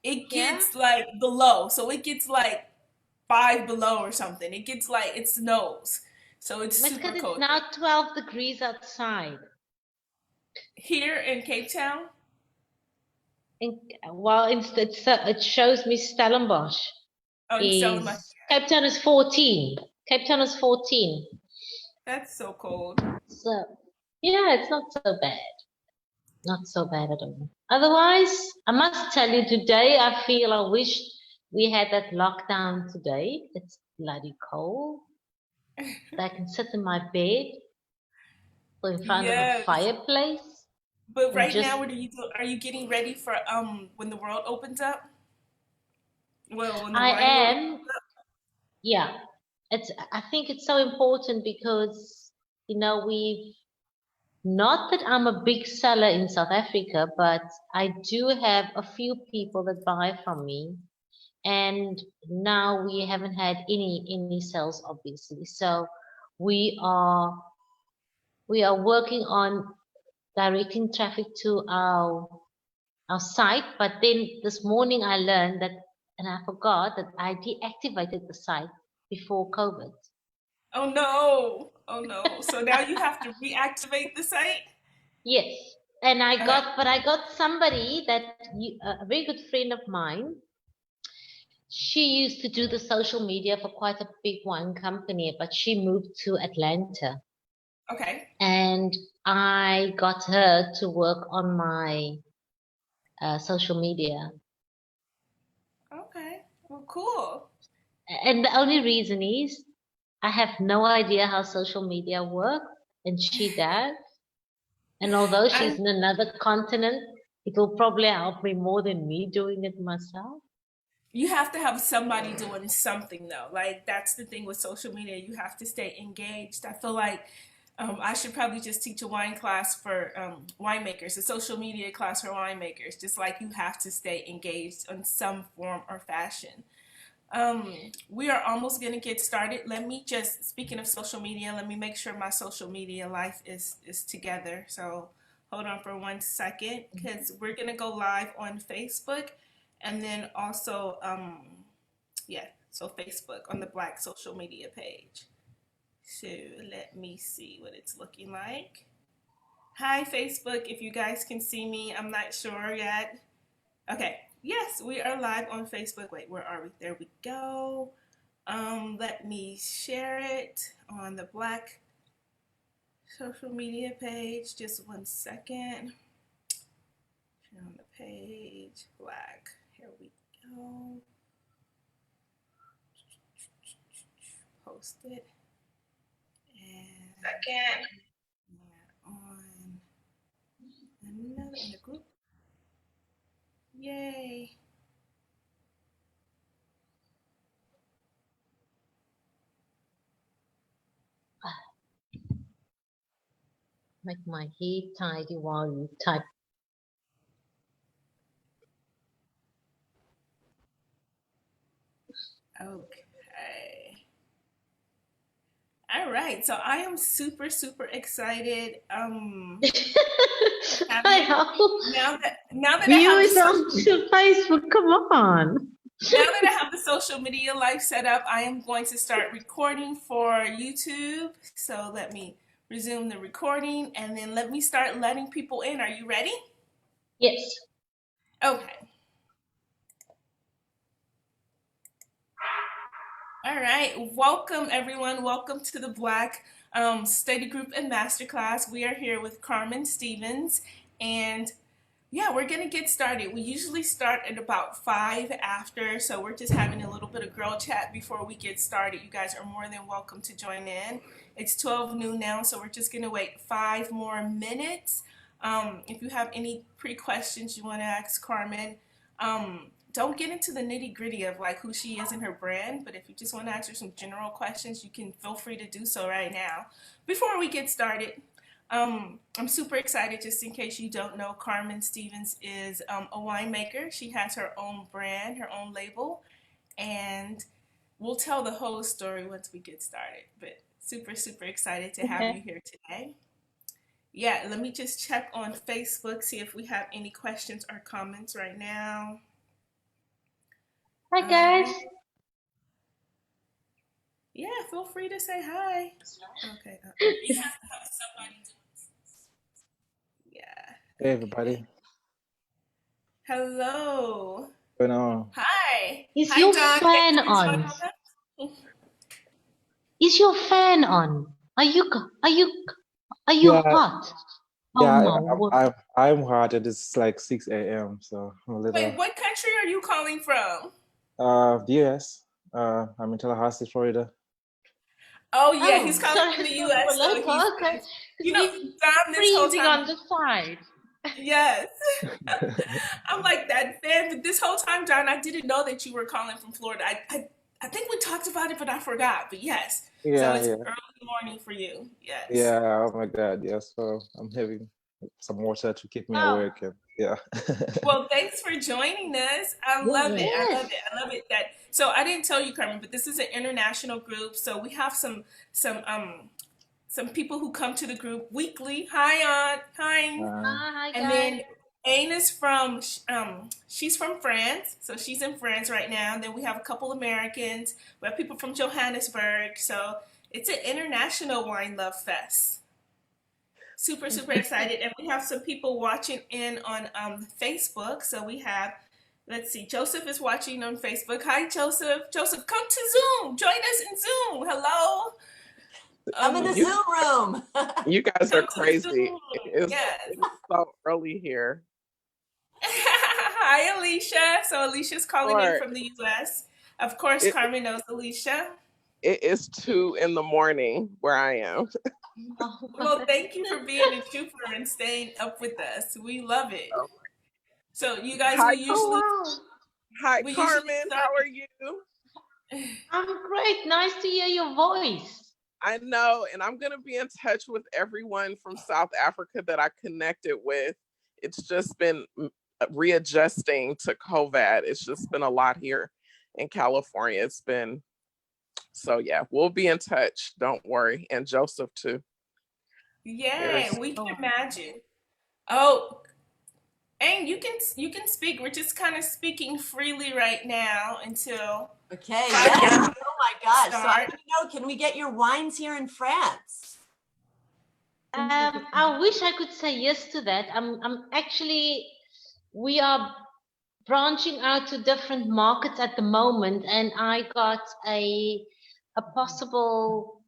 it Yeah? gets like below. So it gets like 5 below or something. It gets like it snows. So it's super Because it's cold now 12 degrees outside. here in Cape Town. In, well, it shows me Stellenbosch Oh, in Selma. Cape Town is 14. Cape Town is 14. That's so cold. So, yeah, it's not so bad. Not so bad at all. Otherwise, I must tell you today, I wish we had that lockdown today. It's bloody cold. I can sit in my bed or in front of a Yes. fireplace But and right just, now, what are you doing? Are you getting ready for when the world opens up? Well, when the I wine world am, yeah. I think it's so important because, we've, not that I'm a big seller in South Africa, but I do have a few people that buy from me. And now we haven't had any sales, obviously. So we are we are working on directing traffic to our site. But then this morning I learned that, and I forgot that I deactivated the site before COVID. Oh no. Oh no. So now you have to reactivate the site? Yes, and Okay. I got somebody a very good friend of mine. She used to do the social media for quite a big wine company, but she moved to Atlanta. Okay. And I got her to work on my social media. Okay. Well, cool. And the only reason is I have no idea how social media works, and she does. And although she's I in another continent, it will probably help me more than me doing it myself. You have to have somebody doing something though. Like that's the thing with social media. You have to stay engaged. I feel like I should probably just teach a wine class for winemakers, a social media class for winemakers. Just like you have to stay engaged in some form or fashion. We are almost gonna get started. Let me just speaking of social media, let me make sure my social media life is together. So hold on for 1 second because we're gonna go live on Facebook and then also yeah, so Facebook on the Blacc social media page. So let me see what it's looking like. Hi Facebook, if you guys can see me, I'm not sure yet. Okay, yes, we are live on Facebook. Wait, where are we? There we go. Let me share it on the Blacc social media page. Just 1 second. Share on the page. Blacc. Here we go. Post it. And second. On another in the group. Yay. Make my hair tidy while you type. Okay. All right. So I am super, super excited. I Having hope now that I have the viewers social on Facebook, come on. now that I have the social media life set up, I am going to start recording for YouTube. So let me resume the recording and then let me start letting people in. Are you ready? Yes. Okay. All right. Welcome, everyone. Welcome to the Blacc Study Group and Masterclass. We are here with Carmen Stevens, and yeah, we're gonna get started. We usually start at about 5 after, so we're just having a little bit of girl chat before we get started. You guys are more than welcome to join in. It's 12 noon now, so we're just gonna wait 5 more minutes. If you have any pre-questions you want to ask Carmen, don't get into the nitty gritty of like who she is and her brand, but if you just want to ask her some general questions, you can feel free to do so right now. Before we get started, I'm super excited. Just in case you don't know, Carmen Stevens is a winemaker. She has her own brand, her own label, and we'll tell the whole story once we get started. But super, super excited to have Okay. you here today. Yeah, let me just check on Facebook, see if we have any questions or comments right now. Hi guys. Yeah, feel free to say hi. Okay. We have to have somebody do Yeah. Hey Okay. everybody, Hello. going on? Hi. Is Hi, your Don. Thanks fan for on? joining us. Is your fan on? Are you Yeah, hot? Oh yeah, my word. I'm hot. It is like 6 a.m. So I'm a Wait, little what country are you calling from? the US. I'm in Tallahassee, Florida. Oh yeah, he's Oh, calling sorry, from the we're U.S. So he's, local. Okay. you Because know, we Don, this whole freezing time, on the side. yes. I'm like that fan, but this whole time, Don, I didn't know that you were calling from Florida. I think we talked about it, but I forgot. But yes, so Yeah, it's yeah, early morning for you. Yes. yeah. Oh my God, yeah. So I'm having some water to keep me Oh, awake, and yeah. Well, thanks for joining us. I love it. I yes. love it. I love it that so I didn't tell you, Carmen, but this is an international group. So we have some people who come to the group weekly. Hi, Aunt. Hi. Uh, Hi And guys. then Aine is from she's from France, so she's in France right now. And then we have a couple Americans. We have people from Johannesburg. So it's an international wine love fest. Super, super excited. And we have some people watching in on Facebook. So we have, let's see, Joseph is watching on Facebook. Hi, Joseph. Joseph, come to Zoom. Join us in Zoom. Hello. I'm in the you, Zoom room. You guys are Come to crazy. Zoom. It Yes. is so early here. Hi, Alicia. So Alicia's calling in Or from the US. Of course, it, Carmen knows Alicia. it is 2 in the morning where I am. Well, thank you for being a trooper and staying up with us. We love it. So you guys, Hi, Oh wow. hi, we usually Carmen. start. How are you? I'm great. Nice to hear your voice. I know, and I'm gonna be in touch with everyone from South Africa that I connected with. It's just been readjusting to COVID. It's just been a lot here in California. It's been so yeah. We'll be in touch. Don't worry, and Joseph too. Yeah, There's we can Oh, imagine. Oh, and you can speak. We're just kind of speaking freely right now until Okay, Carmen yes. Oh my gosh. So I start. want to know, can we get your wines here in France? I wish I could say yes to that. I'm actually, we are branching out to different markets at the moment, and I got a possible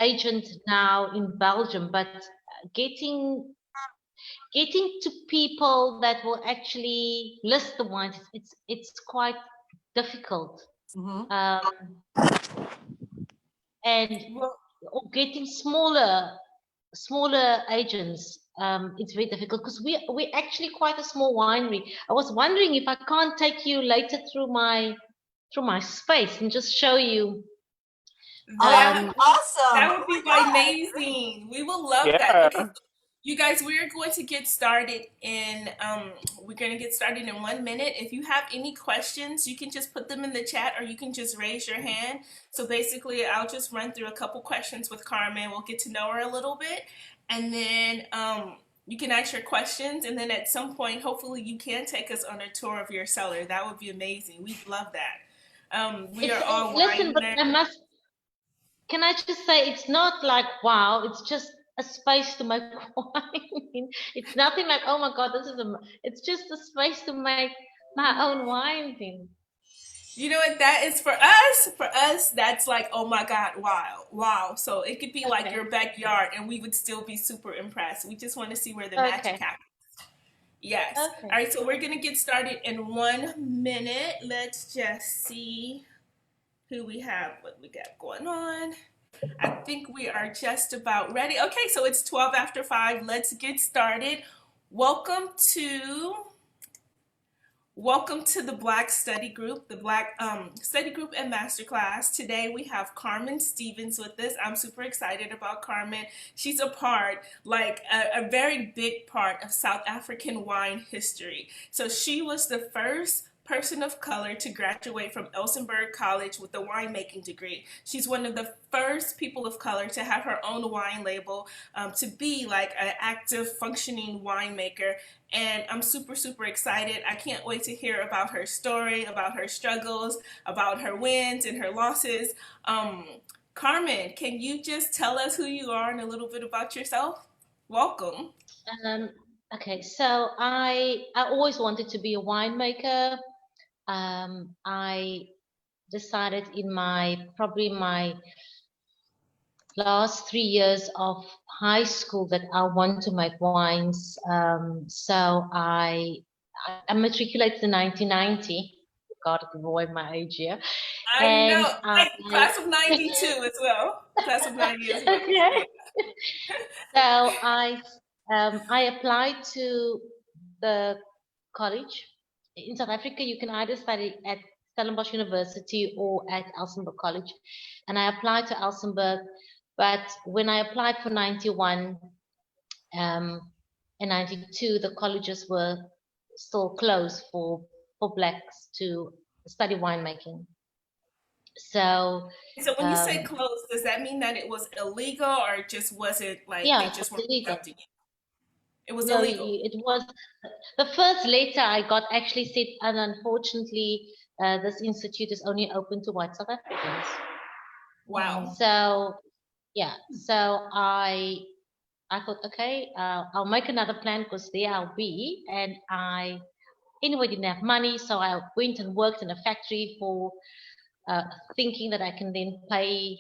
agent now in Belgium, but getting getting to people that will actually list the wines, it's quite difficult. Mhm. Um, and Well, or getting smaller agents, it's very difficult because we're actually quite a small winery. I was wondering if I can't take you later through my space and just show you. Oh, that would that be Um, awesome. that Oh would my be God. amazing. We will love that. yeah. Okay, so you guys, we're going to get started in we're going to get started in 1 minute. If you have any questions, you can just put them in the chat or you can just raise your hand. So basically, I'll just run through a couple questions with Carmen. We'll get to know her a little bit, and then you can ask your questions, and then at some point, hopefully, you can take us on a tour of your cellar. That would be amazing. We'd love that. We are all Listen, wine but nerds. can I just say it's not like wow, it's just a space to make wine. It's nothing like oh my god, it's just a space to make my own wine in. You know what that is for us? For us, that's like, oh my God, wow, wow. So it could be like Okay. your backyard and we would still be super impressed. We just want to see where the magic Okay. happens. Yes. Okay. All right, so we're going to get started in 1 minute. Let's just see who we have, what we got going on. I think we are just about ready. Okay, so it's 12 after 5. Let's get started. Welcome to Welcome to the Blacc Study Group, the Blacc Study Group and Masterclass. Today we have Carmen Stevens with us. I'm super excited about Carmen. She's a part, like a very big part of South African wine history. So she was the first person of color to graduate from Elsenburg College with a winemaking degree. She's one of the first people of color to have her own wine label, to be like an active, functioning winemaker. And I'm super, super excited. I can't wait to hear about her story, about her struggles, about her wins and her losses. Carmen, can you just tell us who you are and a little bit about yourself? Welcome. Okay, so I always wanted to be a winemaker. I decided in probably my last 3 years of high school that I want to make wines. So I matriculated in 1990. God, I give away my age here. I know, like class of 92 as well. Class of 90 as well. Okay. So I applied to the college. In South Africa, you can either study at Stellenbosch University or at Elsenburg College. And I applied to Elsenburg, but when I applied for 91 and 92, the colleges were still closed for Blacks to study winemaking. So when you say closed, does that mean that it was illegal, or just was it like yeah, they just it was weren't illegal. accepting you? It was No, illegal. it was the first letter I got actually said, and unfortunately, this institute is only open to white South Africans. Wow. So yeah, so I thought, okay, I'll make another plan because there I'll be, and anyway didn't have money, so I went and worked in a factory for thinking that I can then pay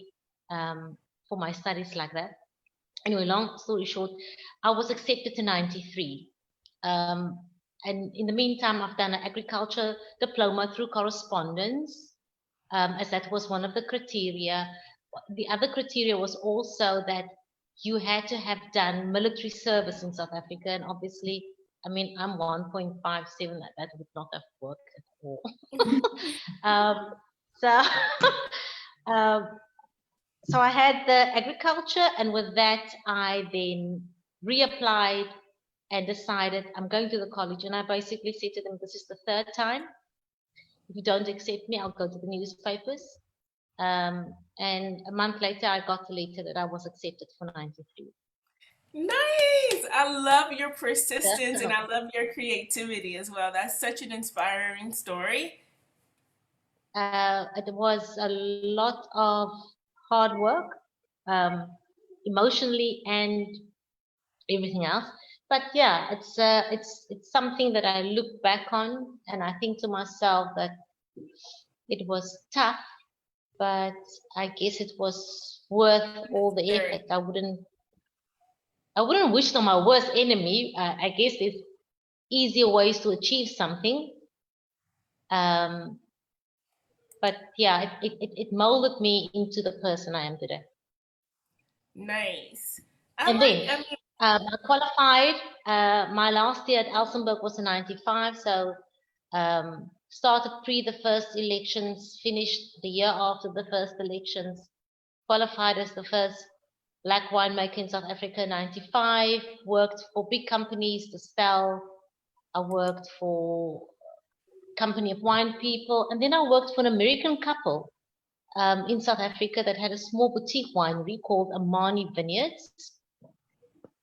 for my studies like that. Anyway, long story short, I was accepted to 93. And in the meantime, I've done an agriculture diploma through correspondence, as that was one of the criteria. The other criteria was also that you had to have done military service in South Africa. And obviously, I mean, I'm 1.57, that would not have worked at all. So I had the agriculture, and with that, I then reapplied and decided I'm going to the college. And I basically said to them, this is the third time. If you don't accept me, I'll go to the newspapers. And a month later, I got the letter that I was accepted for 93. Nice. I love your persistence and I love your creativity as well. That's such an inspiring story. It was a lot of hard work, emotionally and everything else. But yeah, it's something that I look back on, and I think to myself that it was tough, but I guess it was worth all the effort. I wouldn't wish it on my worst enemy. I guess there's easier ways to achieve something. But yeah, it molded me into the person I am today. Nice. I qualified. My last year at Elsenburg was in 95, so started the first elections, finished the year after the first elections, qualified as the first Black winemaker in South Africa in 95, worked for big companies, the Spell. I worked for Company of Wine People, and then I worked for an American couple in South Africa that had a small boutique winery called Amani Vineyards.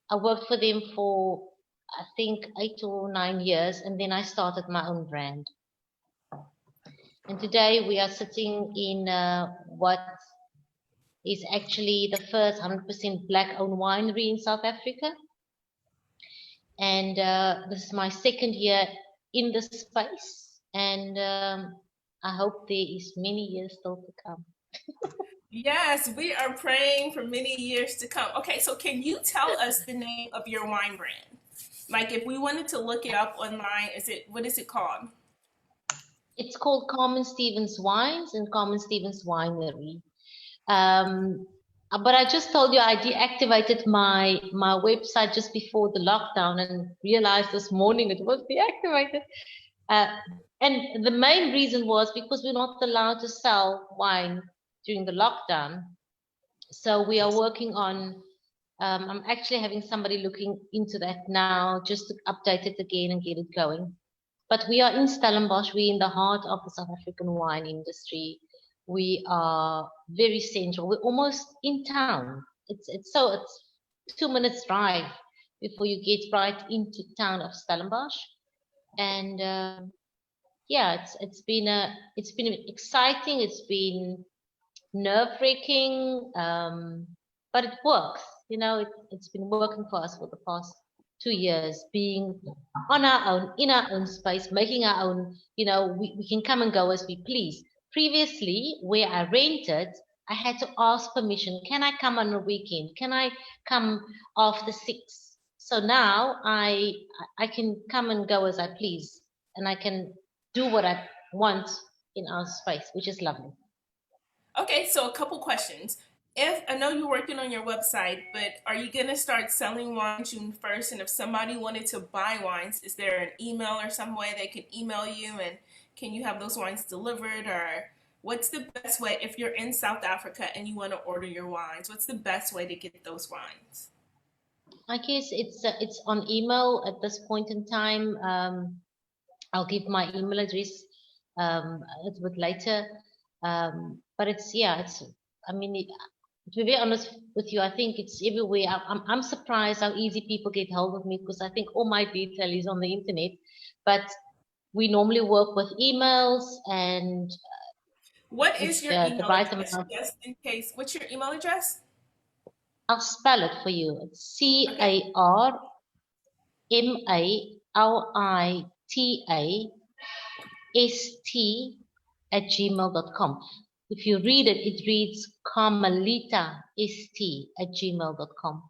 I worked for them for, I think, 8 or 9 years, and then I started my own brand. And today we are sitting in what is actually the first 100% Black-owned winery in South Africa. And this is my second year in this space, and I hope there is many years still to come. Yes, we are praying for many years to come. Okay, so can you tell us the name of your wine brand? Like if we wanted to look it up online, what is it called? It's called Carmen Stevens Wines and Carmen Stevens Winery. But I just told you I deactivated my website just before the lockdown and realized this morning it was deactivated. And the main reason was because we're not allowed to sell wine during the lockdown. So we are working on, I'm actually having somebody looking into that now just to update it again and get it going. But we are in Stellenbosch. We're in the heart of the South African wine industry. We are very central. We're almost in town. It's 2 minutes drive before you get right into town of Stellenbosch. And yeah, it's been exciting. It's been nerve-wracking, but it works. You know, it's been working for us for the past 2 years, being on our own, in our own space, making our own, you know, we can come and go as we please. Previously, where I rented, I had to ask permission. Can I come on a weekend? Can I come after 6? So now I can come and go as I please, and I can do what I want in our space, which is lovely. Okay, so a couple questions. If I know you're working on your website, but are you gonna start selling wine June 1st? And if somebody wanted to buy wines, is there an email or some way they can email you, and can you have those wines delivered? Or what's the best way if you're in South Africa and you want to order your wines? What's the best way to get those wines? I guess it's on email at this point in time. I'll give my email address a little bit later. But I mean, to be very honest with you, I think it's everywhere. I'm surprised how easy people get hold of me, because I think all my detail is on the internet. But we normally work with emails and. What is your email address? amount. Just in case, what's your email address? I'll spell it for you. It's CARMELITA@gmail.com. If you read it, it reads carmelita@gmail.com.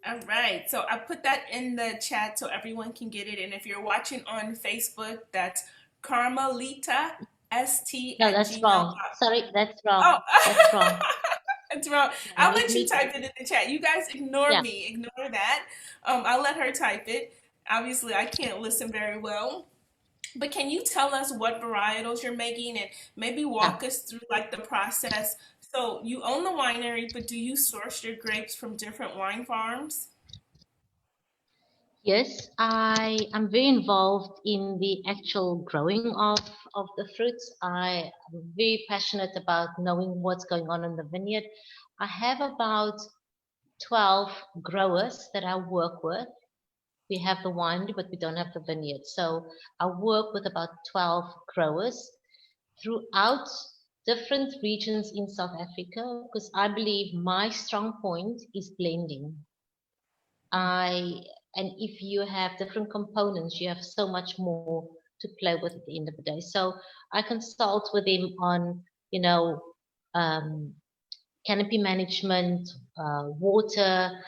All right, so I put that in the chat so everyone can get it. And if you're watching on Facebook, that's Carmelita ST. No, that's wrong. Sorry, that's wrong. Oh, that's wrong. That's wrong. I'll let you type it in the chat. You guys ignore me. Ignore that. I'll let her type it. Obviously, I can't listen very well. But can you tell us what varietals you're making, and maybe walk us through like the process? So you own the winery, but do you source your grapes from different wine farms? Yes, I'm very involved in the actual growing of the fruits. I am very passionate about knowing what's going on in the vineyard. I have about 12 growers that I work with. We have the winery, but we don't have the vineyard. So I work with about 12 growers throughout different regions in South Africa, because I believe my strong point is blending. And if you have different components, you have so much more to play with at the end of the day. So I consult with them on, you know, canopy management, water,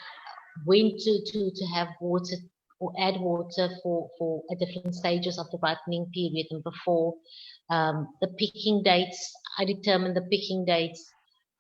when to have water or add water for at different stages of the ripening period and before. The picking dates, I determine the picking dates,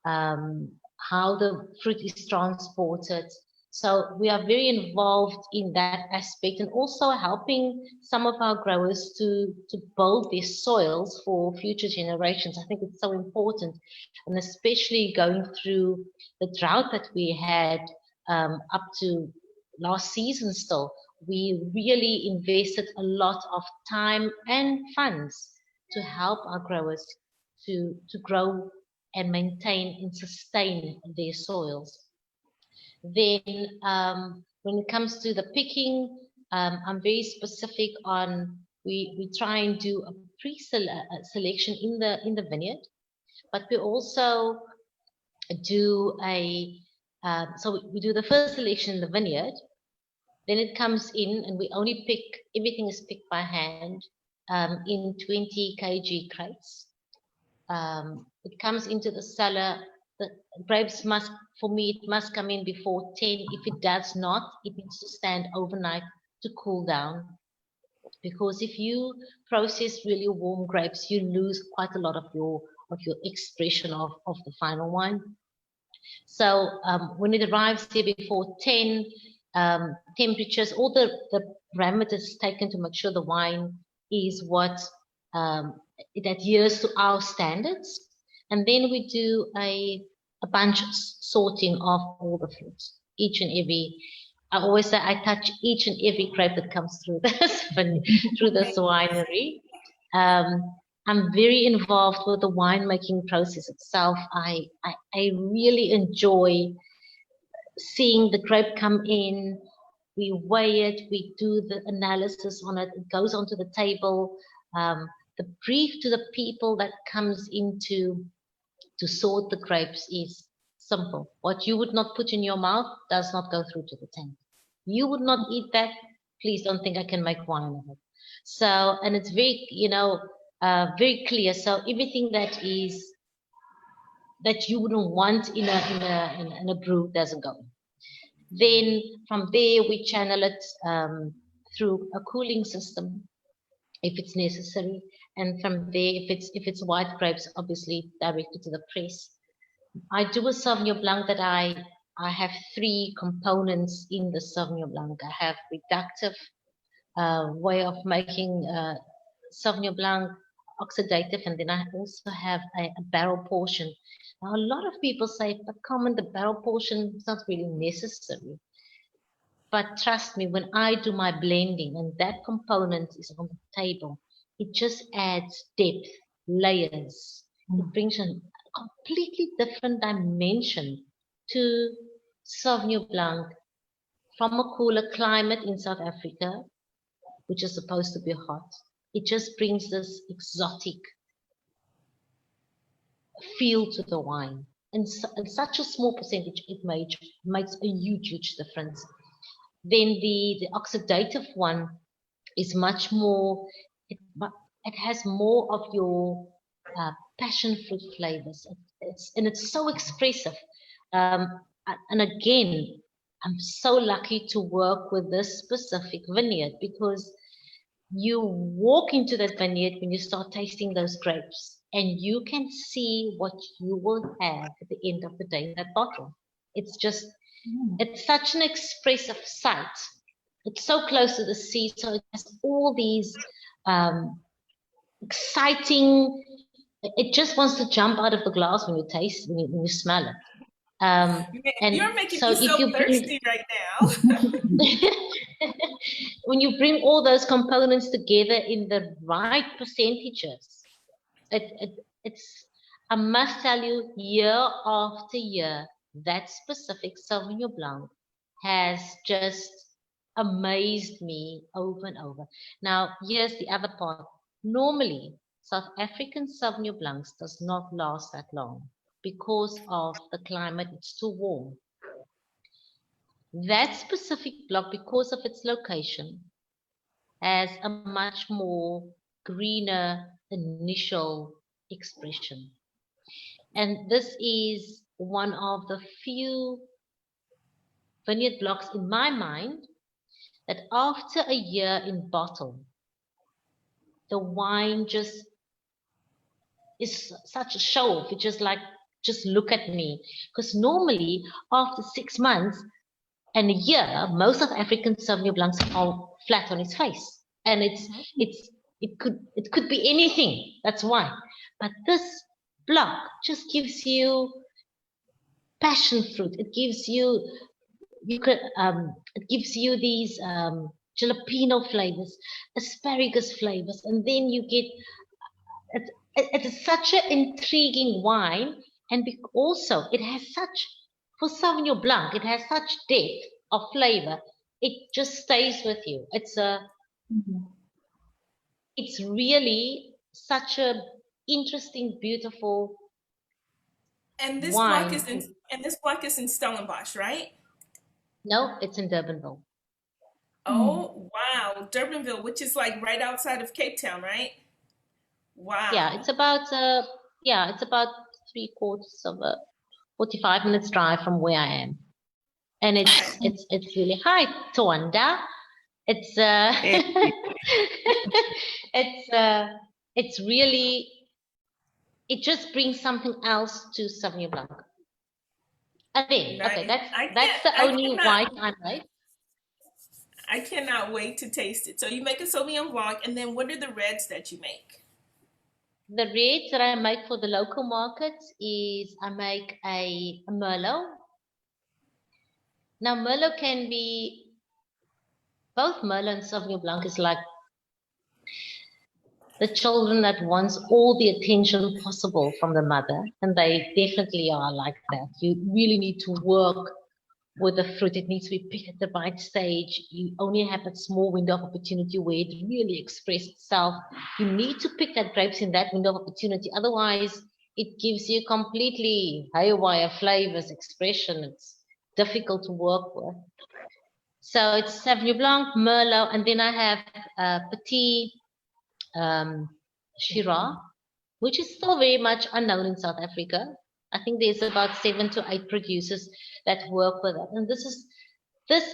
how the fruit is transported. So we are very involved in that aspect, and also helping some of our growers to build their soils for future generations. I think it's so important, and especially going through the drought that we had up to last season still, we really invested a lot of time and funds to help our growers to grow and maintain and sustain their soils. Then when it comes to the picking, I'm very specific on, we try and do a pre-selection in the vineyard, but we also do so we do the first selection in the vineyard, then it comes in and we only pick, everything is picked by hand in 20 kg crates. It comes into the cellar. The grapes must, for me, it must come in before 10. If it does not, it needs to stand overnight to cool down. Because if you process really warm grapes, you lose quite a lot of your expression of the final wine. So when it arrives here before 10, temperatures, all the parameters taken to make sure the wine is what it adheres to our standards. And then we do a bunch sorting of all the fruits, each and every I always say I touch each and every grape that comes through this winery. I'm very involved with the winemaking process itself. I really enjoy seeing the grape come in. We weigh it, we do the analysis on it, it goes onto the table. The brief to the people that comes into to sort the grapes is simple. What you would not put in your mouth does not go through to the tank. You would not eat that. Please don't think I can make wine of it. So, and it's very, very clear. So everything that you wouldn't want in a brew doesn't go. Then from there we channel it through a cooling system if it's necessary, and from there, if it's white grapes, obviously directed to the press. I do a Sauvignon Blanc that I have 3 components in the Sauvignon Blanc. I have reductive way of making Sauvignon Blanc, oxidative, and then I also have a barrel portion. Now, a lot of people say, but Carmen, the barrel portion is not really necessary. But trust me, when I do my blending and that component is on the table, it just adds depth, layers. It brings a completely different dimension to Sauvignon Blanc from a cooler climate in South Africa, which is supposed to be hot. It just brings this exotic feel to the wine. And such a small percentage, it makes a huge difference. Then the oxidative one is much more, it has more of your passion fruit flavors. It's so expressive. And again, I'm so lucky to work with this specific vineyard, because you walk into that vineyard when you start tasting those grapes, and you can see what you will have at the end of the day in that bottle. It's just, it's such an expressive sight. It's so close to the sea, so it has all these exciting, it just wants to jump out of the glass when you taste, when you smell it. Man, and you're making so me so thirsty right now. when you bring all those components together in the right percentages, it's, I must tell you, year after year, that specific Sauvignon Blanc has just amazed me over and over. Now, here's the other part. Normally, South African Sauvignon Blancs does not last that long because of the climate. It's too warm. That specific block, because of its location, has a much more greener initial expression. And this is one of the few vineyard blocks in my mind that after a year in bottle, the wine just is such a show off. It's just like, just look at me. Because normally after 6 months and a year, most of African Sauvignon Blancs are flat on its face. And it could be anything. That's why. But this block just gives you passion fruit. It gives you it gives you these jalapeno flavors, asparagus flavors, and then you get it's such an intriguing wine. And also it has such, for Sauvignon Blanc, it has such depth of flavor. It just stays with you. It's a it's really such a interesting, beautiful And this wine. block is in Stellenbosch, right? No, it's in Durbanville. Oh, wow. Durbanville, which is like right outside of Cape Town, right? Wow. Yeah, it's about 3/4 of a 45 minutes drive from where I am. And it's really, hi, Tuanda. It's it's really, it just brings something else to Sauvignon Blanc. And then, okay, that's the only white I make. I cannot wait to taste it. So you make a Sauvignon Blanc, and then what are the reds that you make? The reds that I make for the local markets is I make a Merlot. Now, Merlot can be both Merlot and Sauvignon Blanc is like the children that wants all the attention possible from the mother, and they definitely are like that. You really need to work with the fruit. It needs to be picked at the right stage. You only have a small window of opportunity where it really expresses itself. You need to pick that grapes in that window of opportunity. Otherwise, it gives you completely haywire flavors, expression. It's difficult to work with. So it's Sauvignon Blanc, Merlot, and then I have Petite Syrah, which is still very much unknown in South Africa. I think there's about 7 to 8 producers that work with it. And this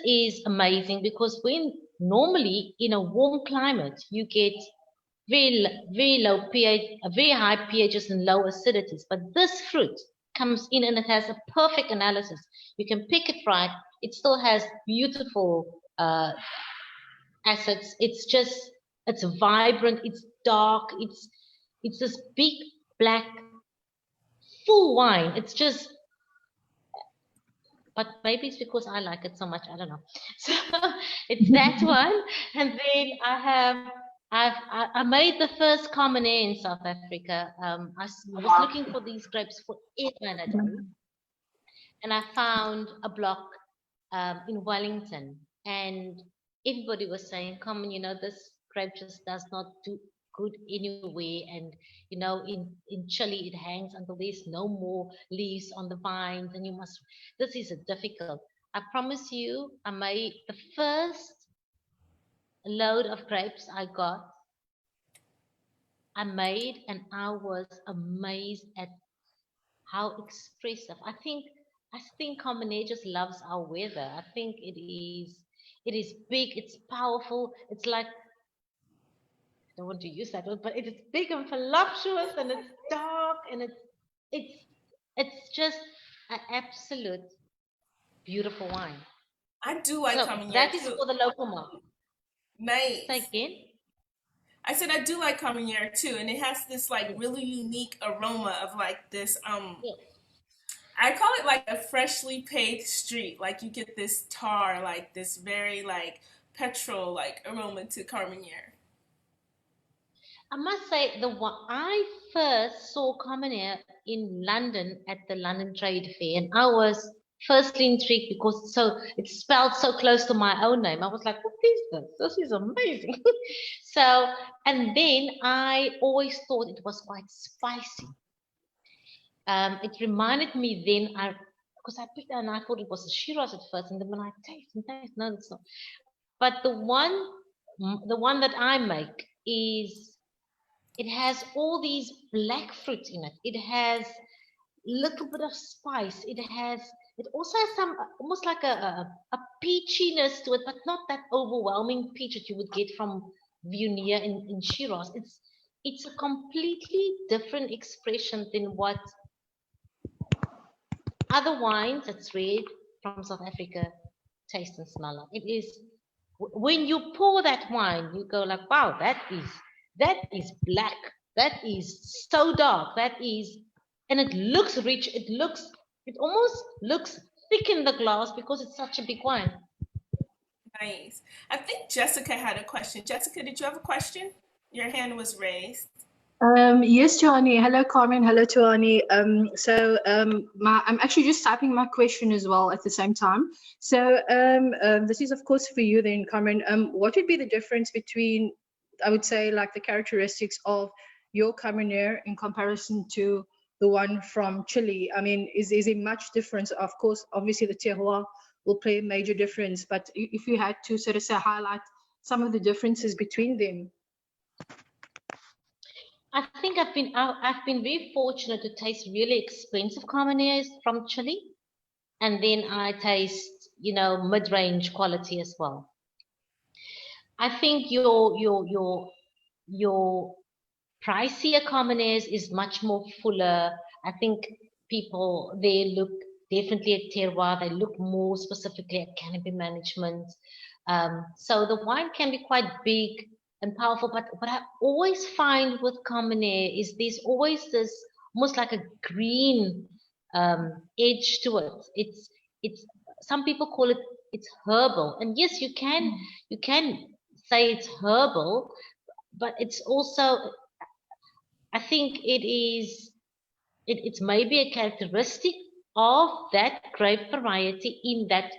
is amazing, because when normally in a warm climate, you get very low pH, very high pHs and low acidities. But this fruit comes in and it has a perfect analysis. You can pick it right. It still has beautiful acids. It's vibrant, it's dark, it's this big, black, full wine. It's just, but maybe it's because I like it so much, I don't know. So it's that one. And then I made the first Carmen'S in South Africa. I was looking for these grapes forever and a day. And I found a block in Wellington, and everybody was saying, Carmen, you know, this grape just does not do good anywhere, and you know, in Chile it hangs until there's no more leaves on the vines, and this is difficult. I promise you, I made the first load of grapes I got, and I was amazed at how expressive. I think Carmen'S just loves our weather. I think it is big, it's powerful, it's like, I don't want to use that word, but it is big and voluptuous, and it's dark, and it's just an absolute beautiful wine. I do like Carmen'S. That is for the local market. Nice. Say again? I said I do like Carmen'S too, and it has this like really unique aroma of like this I call it like a freshly paved street. Like you get this tar, like this very like petrol like aroma to Carmen'S. I must say, I first saw Carmen'S in London at the London Trade Fair, and I was firstly intrigued because it's spelled so close to my own name. I was like, what is this? This is amazing. And then I always thought it was quite spicy. It reminded me then, because I picked it and I thought it was a Shiraz at first, and then when I taste, no, it's not. But the one that I make it has all these black fruits in it. It has a little bit of spice. It also has some almost like a peachiness to it, but not that overwhelming peach that you would get from Viognier in Shiraz. It's a completely different expression than what other wines that's red from South Africa taste and smell like. It is, when you pour that wine, you go like, wow, that is black, that is so dark, and it looks rich, it almost looks thick in the glass because it's such a big wine. Nice. I think Jessica had a question. Jessica, did you have a question? Your hand was raised. Yes, Tuanni. Hello, Carmen. Hello, Tuanni. I'm actually just typing my question as well at the same time. So this is, of course, for you then, Carmen. What would be the difference between, I would say, like the characteristics of your Carmen'S in comparison to the one from Chile? I mean, is there much difference? Of course, obviously the terroir will play a major difference, but if you had to sort of say highlight some of the differences between them. I think I've been very fortunate to taste really expensive Carmen'S from Chile, and then I taste, you know, mid-range quality as well. I think your pricier Carmen'S is much more fuller. I think people, they look definitely at terroir, they look more specifically at canopy management. So the wine can be quite big and powerful, but what I always find with Carmen'S is there's always this almost like a green edge to it. It's some people call it it's herbal. And yes, you can say it's herbal, but it's also, I think it's maybe a characteristic of that grape variety in that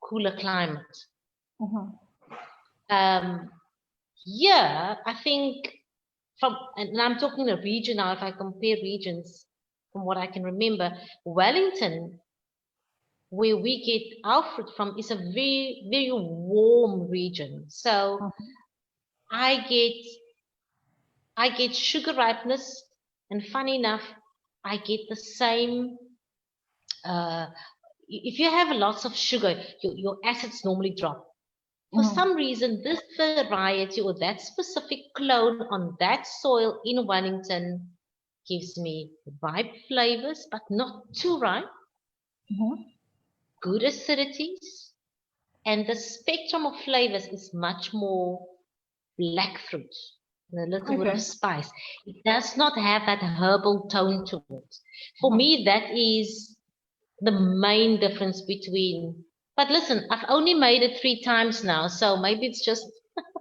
cooler climate. Yeah, I think and I'm talking a region now, if I compare regions from what I can remember, Wellington, where we get our fruit from, is a very, very warm region. So I get sugar ripeness, and funny enough, I get the same. If you have lots of sugar, your acids normally drop. For some reason, this variety or that specific clone on that soil in Wellington gives me ripe flavors, but not too ripe. Good acidities, and the spectrum of flavors is much more black fruit and a little bit of spice. It does not have that herbal tone to it. For me, that is the main difference between. But listen, I've only made it 3 times now, so maybe it's just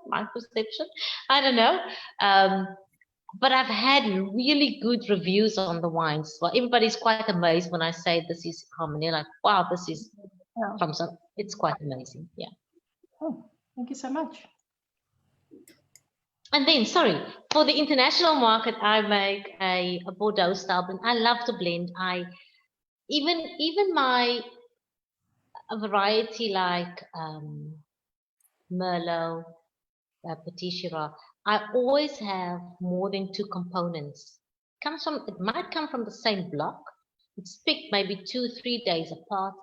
my perception. I don't know. But I've had really good reviews on the wines. Well, everybody's quite amazed when I say this is Carmen. Like, wow, this is from some. It's quite amazing. Yeah. Oh, thank you so much. And then, sorry, for the international market, I make a Bordeaux style blend. I love to blend. Even my a variety like Merlot, Petite Syrah, I always have more than 2 components. It might come from the same block. It's picked maybe 2-3 days apart.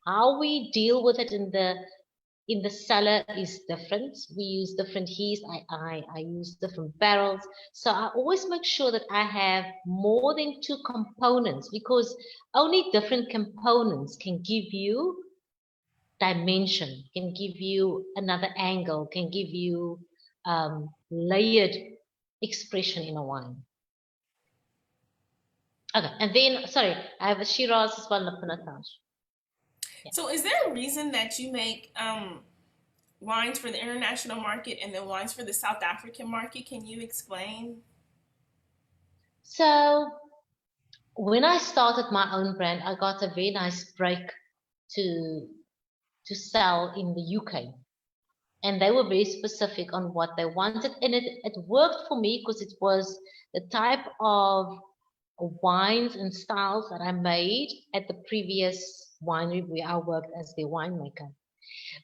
How we deal with it in the cellar is different. We use different yeast. I use different barrels. So I always make sure that I have more than 2 components, because only different components can give you dimension, can give you another angle, can give you layered expression in a wine. Okay, and then, sorry, I have a Shiraz as well, a Pinotage. Yeah. So is there a reason that you make wines for the international market and then wines for the South African market? Can you explain? So when I started my own brand, I got a very nice break to sell in the UK. And they were very specific on what they wanted. And it worked for me because it was the type of wines and styles that I made at the previous winery where I worked as the winemaker.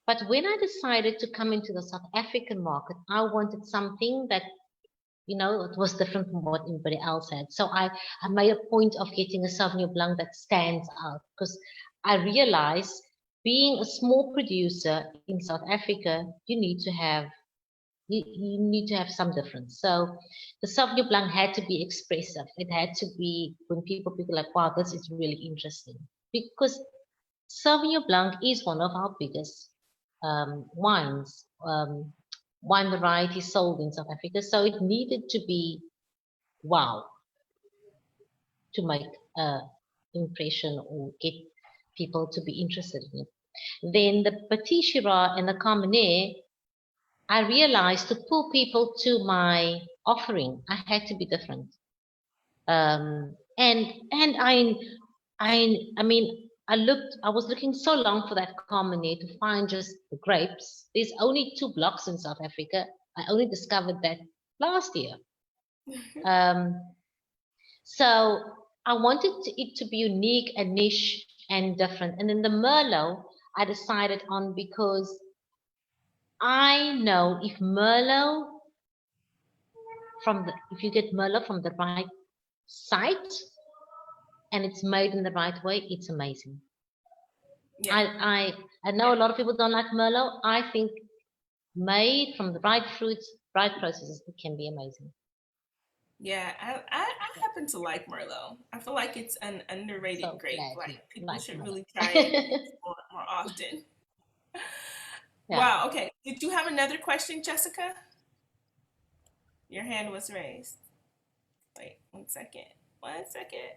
But when I decided to come into the South African market, I wanted something that, you know, it was different from what anybody else had. So I made a point of getting a Sauvignon Blanc that stands out, because I realized being a small producer in South Africa, you need to have some difference. So the Sauvignon Blanc had to be expressive. It had to be when people like, wow, this is really interesting, because Sauvignon Blanc is one of our biggest wines, wine variety sold in South Africa. So it needed to be wow to make an impression or get people to be interested in it. Then the Petite Syrah and the Carmen'S, I realized to pull people to my offering, I had to be different. And I mean, I was looking so long for that Carmen'S to find just the grapes. There's only 2 blocks in South Africa. I only discovered that last year. So I wanted it to be unique and niche and different. And then the Merlot, I decided on because I know if Merlot if you get Merlot from the right site and it's made in the right way, it's amazing. Yeah. I know a lot of people don't like Merlot. I think made from the right fruits, right processes, it can be amazing. Yeah, I happen to like Merlot. I feel like it's an underrated grape. Like people should really try it more often. Yeah. Wow. Okay. Did you have another question, Jessica? Your hand was raised. Wait, 1 second. 1 second.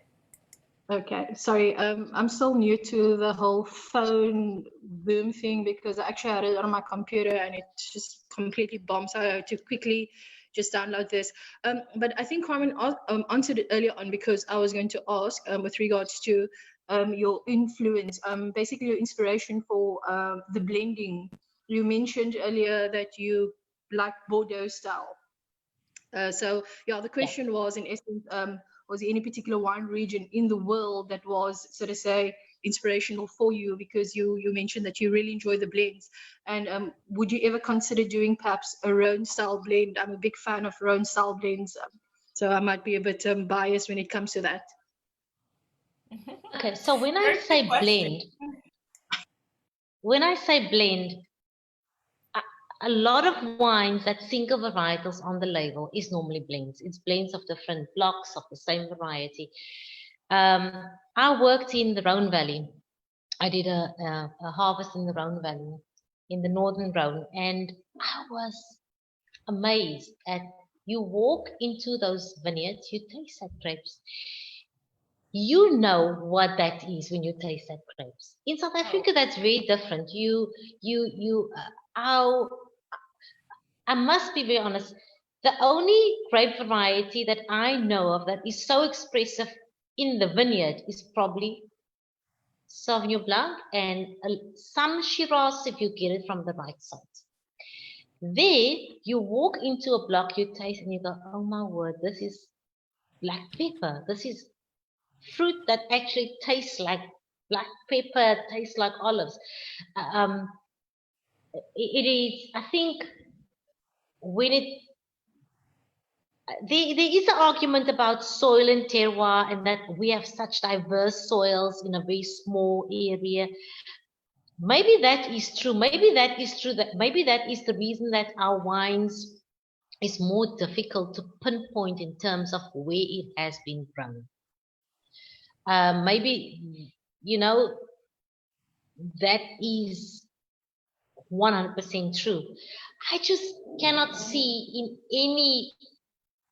Okay, sorry. I'm still new to the whole phone boom thing because I actually had it on my computer and it just completely bombed. So I had to quickly just download this. But I think Carmen answered it earlier on because I was going to ask with regards to your influence, basically your inspiration for the blending. You mentioned earlier that you like Bordeaux style. So yeah, the question was in essence, was there any particular wine region in the world that was, so to say, inspirational for you? Because you mentioned that you really enjoy the blends, and would you ever consider doing perhaps a Rhone style blend? I'm a big fan of Rhone style blends, so I might be a bit biased when it comes to that. Okay, so when I Very good say question. blend, a lot of wines that single varietals on the label is normally blends. It's blends of different blocks of the same variety. I worked in the Rhone Valley. I did a harvest in the Rhone Valley, in the northern Rhone, and I was amazed at, you walk into those vineyards, you taste that grapes. You know what that is when you taste that grapes. In South Africa, that's very different. I must be very honest. The only grape variety that I know of that is so expressive in the vineyard is probably Sauvignon Blanc and some Shiraz if you get it from the right side. There, you walk into a block, you taste and you go, oh my word, this is black pepper. This is fruit that actually tastes like black pepper, tastes like olives. It is, I think, when there is an argument about soil and terroir and that we have such diverse soils in a very small area. Maybe that is true. Maybe that is true. Maybe that is the reason that our wines is more difficult to pinpoint in terms of where it has been grown. Maybe, you know, that is 100% true. I just cannot see in any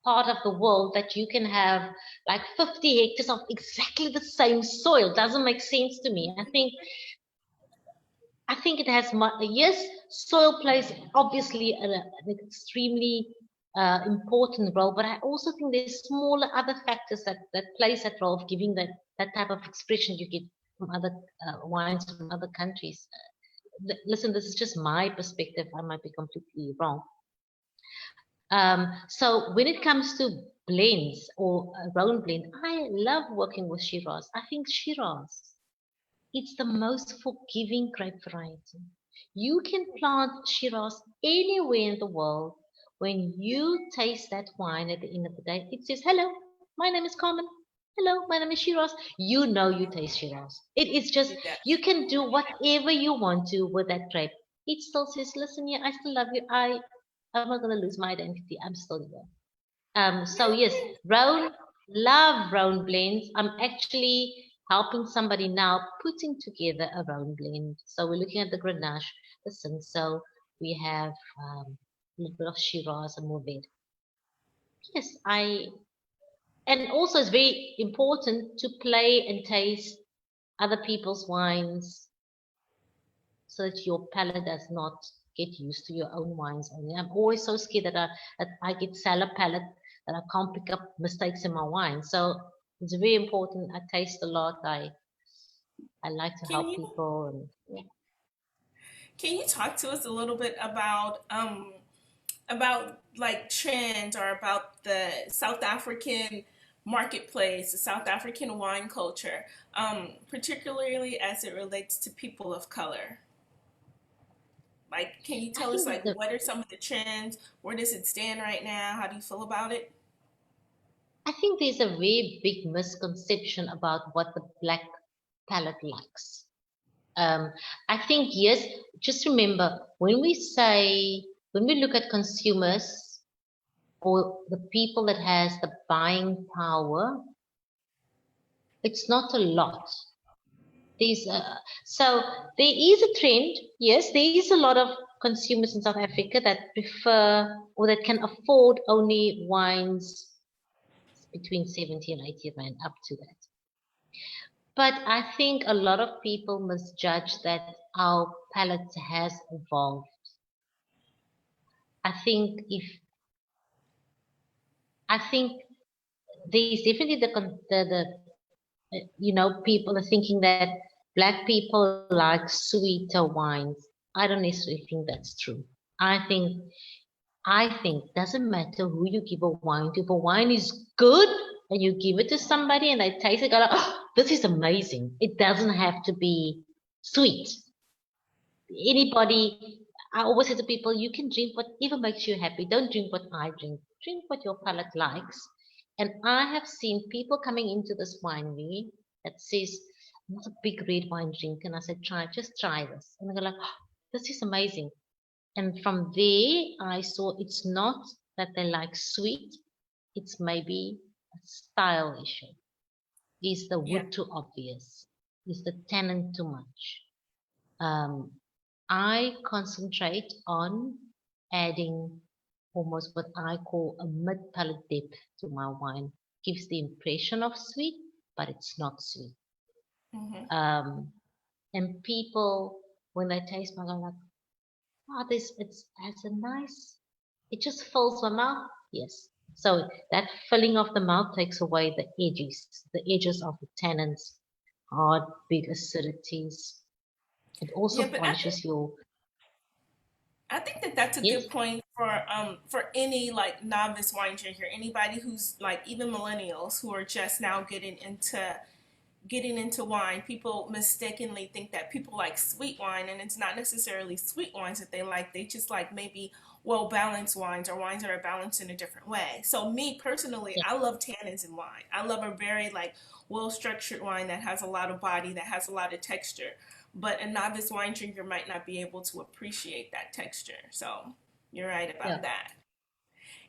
part of the world that you can have like 50 hectares of exactly the same soil. Doesn't make sense to me. I think it has, yes, soil plays obviously an extremely important role, but I also think there's smaller other factors that plays that role of giving that type of expression you get from other wines from other countries. Listen, this is just my perspective. I might be completely wrong. So when it comes to blends or a Rhone blend, I love working with Shiraz. I think Shiraz, it's the most forgiving grape variety. You can plant Shiraz anywhere in the world. When you taste that wine at the end of the day, it says, hello, my name is Carmen. Hello, my name is Shiraz. You know you taste Shiraz. It is just, you can do whatever you want to with that grape. It still says, listen here, I still love you. I'm not going to lose my identity. I'm still here. So yes, love Rhone blends. I'm actually helping somebody now putting together a Rhone blend. So we're looking at the Grenache, the Cinsault. We have a little bit of Shiraz and Mourvèdre. Yes, and also it's very important to play and taste other people's wines so that your palate does not get used to your own wines only. I'm always so scared that I get salad palate, that I can't pick up mistakes in my wine. So it's very important. I taste a lot. I like to help people. And, yeah. Can you talk to us a little bit about like trends or about the South African marketplace, the South African wine culture, particularly as it relates to people of color? Like, can you tell us, like, what are some of the trends? Where does it stand right now? How do you feel about it? I think there's a very big misconception about what the Black palate likes. I think, yes, just remember, when we look at consumers or the people that has the buying power, it's not a lot. So there is a trend. Yes, there is a lot of consumers in South Africa that prefer or that can afford only wines between 70 and 80 rand, up to that. But I think a lot of people misjudge that our palate has evolved. I think there's definitely people are thinking that Black people like sweeter wines. I don't necessarily think that's true. I think doesn't matter who you give a wine to. If a wine is good and you give it to somebody and they taste it, go like, oh, this is amazing. It doesn't have to be sweet. Anybody, I always say to people, you can drink whatever makes you happy. Don't drink what I drink. Drink what your palate likes. And I have seen people coming into this winery that says, I'm not a big red wine drinker. And I said, just try this. And they go like, oh, this is amazing. And from there, I saw it's not that they like sweet. It's maybe a style issue. Is the wood too obvious? Is the tannin too much? I concentrate on adding almost what I call a mid-palate depth to my wine. Gives the impression of sweet, but it's not sweet. And people, when they taste my wine, like, oh, it has a nice, it just fills my mouth. Yes. So that filling of the mouth takes away the edges of the tannins, hard, big acidities. It also polishes your. I think that that's a good point for any like novice wine drinker, anybody who's like even millennials who are just now getting into wine. People mistakenly think that people like sweet wine, and it's not necessarily sweet wines that they like. They just like maybe well-balanced wines or wines that are balanced in a different way. So me personally, I love tannins in wine. I love a very like well-structured wine that has a lot of body, that has a lot of texture. But a novice wine drinker might not be able to appreciate that texture. So you're right about that.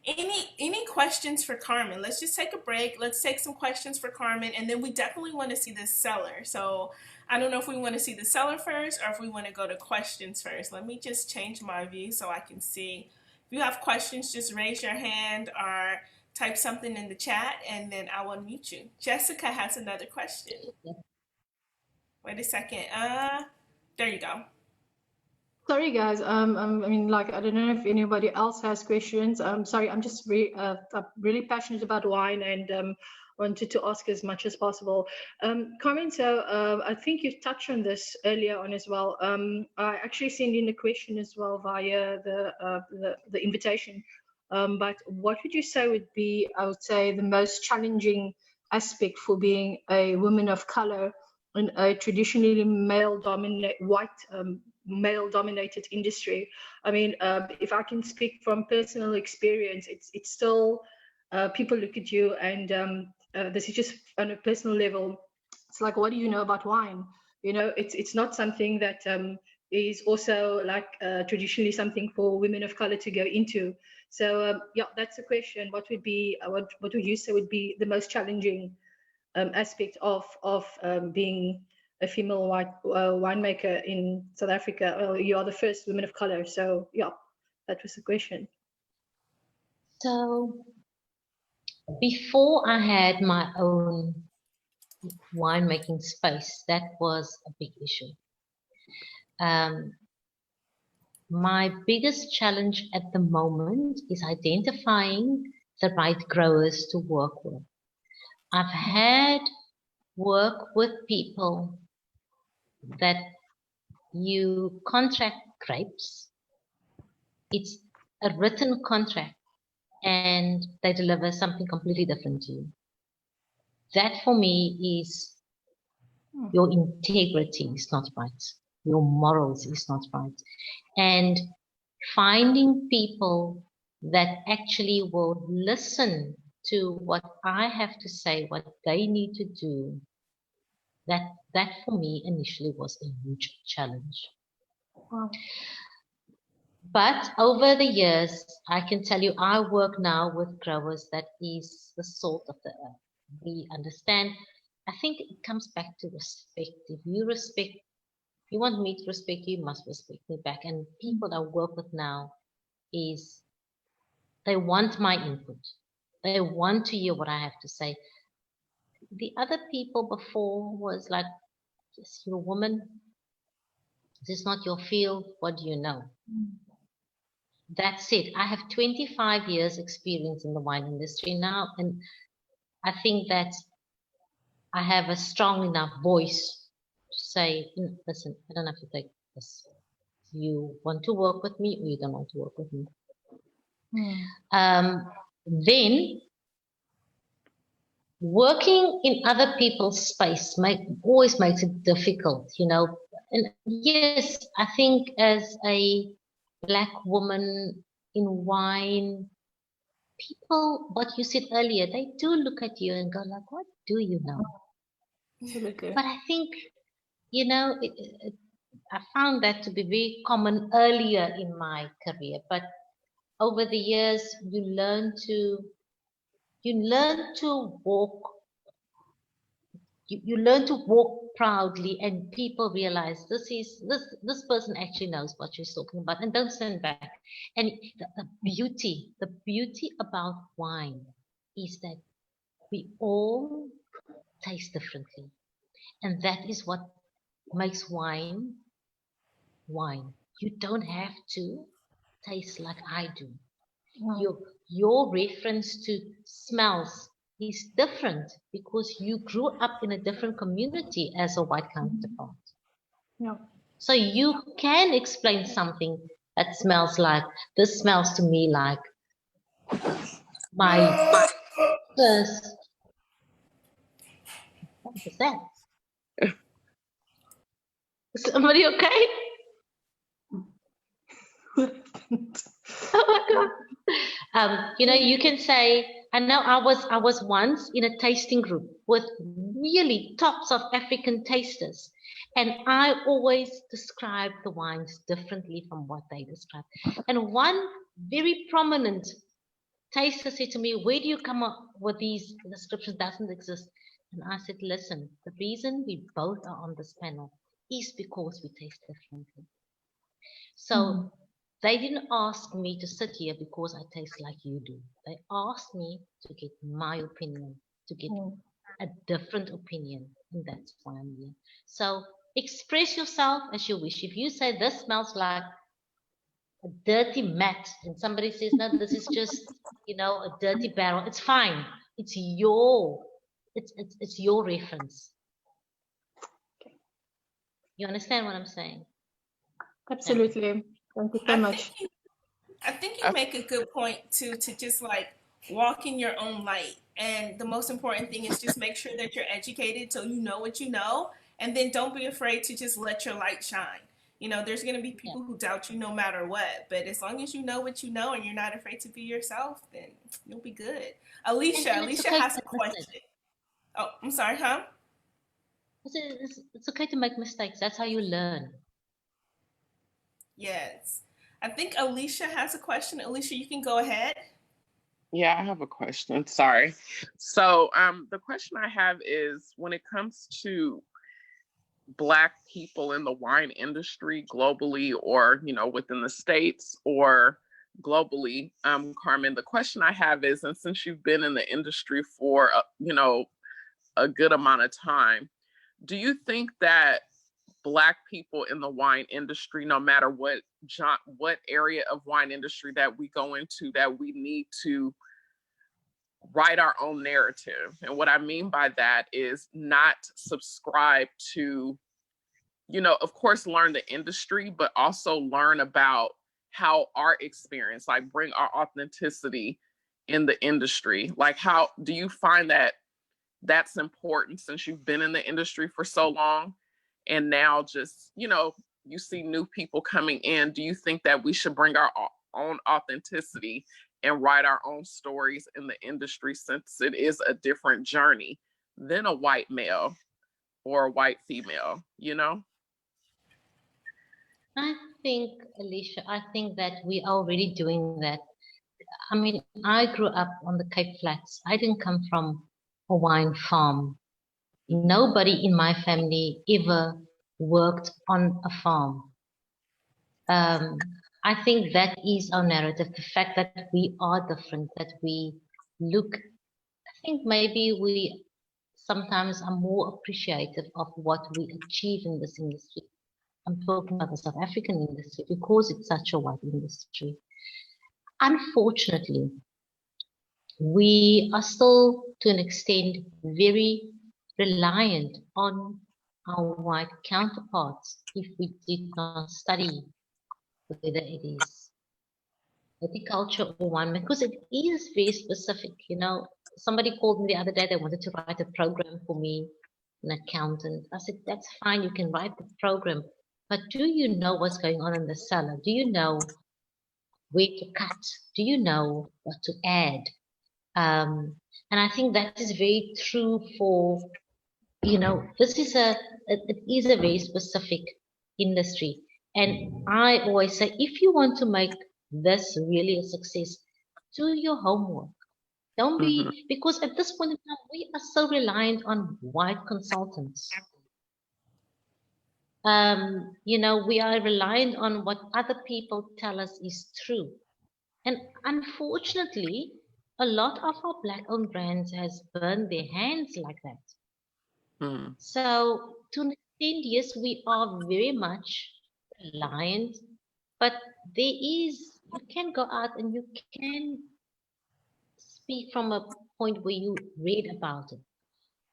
Any questions for Carmen? Let's just take a break. Let's take some questions for Carmen, and then we definitely want to see the cellar. So I don't know if we want to see the cellar first or if we want to go to questions first. Let me just change my view so I can see. If you have questions, just raise your hand or type something in the chat, and then I will unmute you. Jessica has another question. Wait a second. There you go. Sorry, guys. I mean, like, I don't know if anybody else has questions. Sorry, I'm just really passionate about wine and wanted to ask as much as possible. Carmen, so I think you've touched on this earlier on as well. I actually sent in a question as well via the invitation. But what would you say would be, I would say, the most challenging aspect for being a woman of color in a traditionally male-dominated industry? I mean, if I can speak from personal experience, it's still people look at you and this is just on a personal level. It's like, what do you know about wine? You know, it's not something that is also like traditionally something for women of color to go into. So yeah, that's the question. What would be what would you say would be the most challenging aspect of being a female winemaker in South Africa? Well, you are the first woman of color, so yeah, that was the question. So before I had my own winemaking space, that was a big issue. My biggest challenge at the moment is identifying the right growers to work with. I've had work with people that you contract grapes. It's a written contract and they deliver something completely different to you. That for me is your integrity is not right. Your morals is not right. And finding people that actually will listen to what I have to say, what they need to do, that for me initially was a huge challenge. Wow. But over the years, I can tell you, I work now with growers that is the salt of the earth. We understand. I think it comes back to respect. If you want me to respect you, you must respect me back. And people I work with now is they want my input. They want to hear what I have to say. the other people before was like, yes, you're a woman. This is not your field. What do you know? That's it. I have 25 years experience in the wine industry now, and I think that I have a strong enough voice to say, listen, I don't have to take this. You want to work with me or you don't want to work with me. Then working in other people's space always makes it difficult, you know. And yes, I think as a Black woman in wine, people, what you said earlier, they do look at you and go like, what do you know? But I think, you know, I found that to be very common earlier in my career. But over the years, you learn to walk. You learn to walk proudly, and people realize this person actually knows what she's talking about, and don't stand back. And the beauty about wine is that we all taste differently, and that is what makes wine wine. You don't have to taste like I do. Your reference to smells is different because you grew up in a different community as a white counterpart. So you can explain something that smells like, this smells to me like my first. What is that? Is somebody okay? Oh my God. You know, you can say, I know I was once in a tasting group with really top South African tasters, and I always describe the wines differently from what they describe. And one very prominent taster said to me, where do you come up with these descriptions? Doesn't exist. And I said, listen, the reason we both are on this panel is because we taste differently. So they didn't ask me to sit here because I taste like you do. They asked me to get my opinion, to get a different opinion, and that's why I'm here. So express yourself as you wish. If you say this smells like a dirty mat, and somebody says, no, this is just, you know, a dirty barrel, it's fine. It's your reference. You understand what I'm saying? Absolutely. Thank you so much. I think you make a good point too, to just like walk in your own light. And the most important thing is just make sure that you're educated so you know what you know. And then don't be afraid to just let your light shine. You know, there's going to be people who doubt you no matter what. But as long as you know what you know and you're not afraid to be yourself, then you'll be good. Alicia has a question. Oh, I'm sorry, huh? It's okay to make mistakes. That's how you learn. Yes. I think Alicia has a question. Alicia, you can go ahead. Yeah, I have a question. Sorry. So the question I have is, when it comes to Black people in the wine industry globally, or, you know, within the States or globally, Carmen, the question I have is, and since you've been in the industry for, you know, a good amount of time, do you think that Black people in the wine industry, no matter what area of wine industry that we go into, that we need to write our own narrative? And what I mean by that is not subscribe to, you know, of course, learn the industry, but also learn about how our experience, like bring our authenticity in the industry. Like, how do you find that that's important since you've been in the industry for so long? And now just, you know, you see new people coming in. Do you think that we should bring our own authenticity and write our own stories in the industry, since it is a different journey than a white male or a white female, you know? I think, Alicia, I think that we are already doing that. I mean, I grew up on the Cape Flats. I didn't come from a wine farm. Nobody in my family ever worked on a farm. I think that is our narrative, the fact that we are different, that we look, I think maybe we sometimes are more appreciative of what we achieve in this industry. I'm talking about the South African industry because it's such a wide industry. Unfortunately, we are still, to an extent, very reliant on our white counterparts if we did not study whether it is horticulture or wine, because it is very specific. You know, somebody called me the other day, they wanted to write a program for me, an accountant. I said, that's fine, you can write the program, but do you know what's going on in the cellar? Do you know where to cut? Do you know what to add? And I think that is very true for, you know, it is a very specific industry. And I always say, if you want to make this really a success, do your homework. Don't be, because at this point in time, we are so reliant on white consultants. You know, we are reliant on what other people tell us is true. And unfortunately, a lot of our Black-owned brands has burned their hands like that. So to an extent, yes, we are very much reliant, but you can go out and you can speak from a point where you read about it.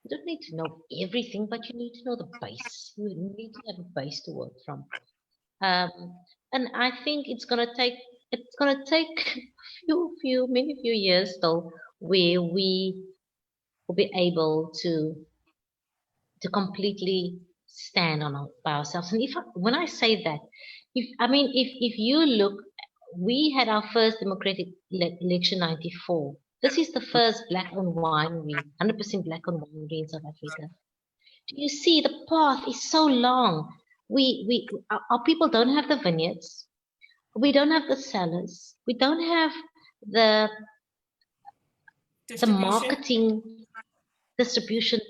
You don't need to know everything, but you need to know the base. You need to have a base to work from. And I think it's gonna take many few years though, where we will be able to completely stand on by ourselves. And when I say that, if you look, we had our first democratic election 94. This is the first Black-owned winery, 100% Black-owned winery in South Africa. Do you see the path is so long? Our people don't have the vineyards. We don't have the cellars. We don't have the marketing, distribution.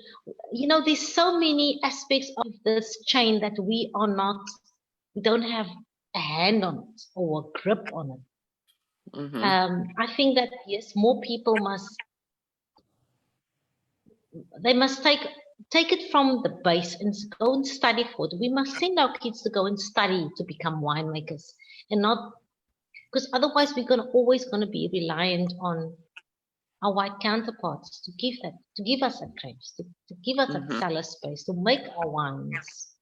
You know, there's so many aspects of this chain that we don't have a hand on it or a grip on it. I think that, yes, more people must take it from the base and go and study for it. We must send our kids to go and study to become winemakers, and not, because otherwise we're always going to be reliant on our white counterparts to give us that grapes, to give us that cellar space to make our wines.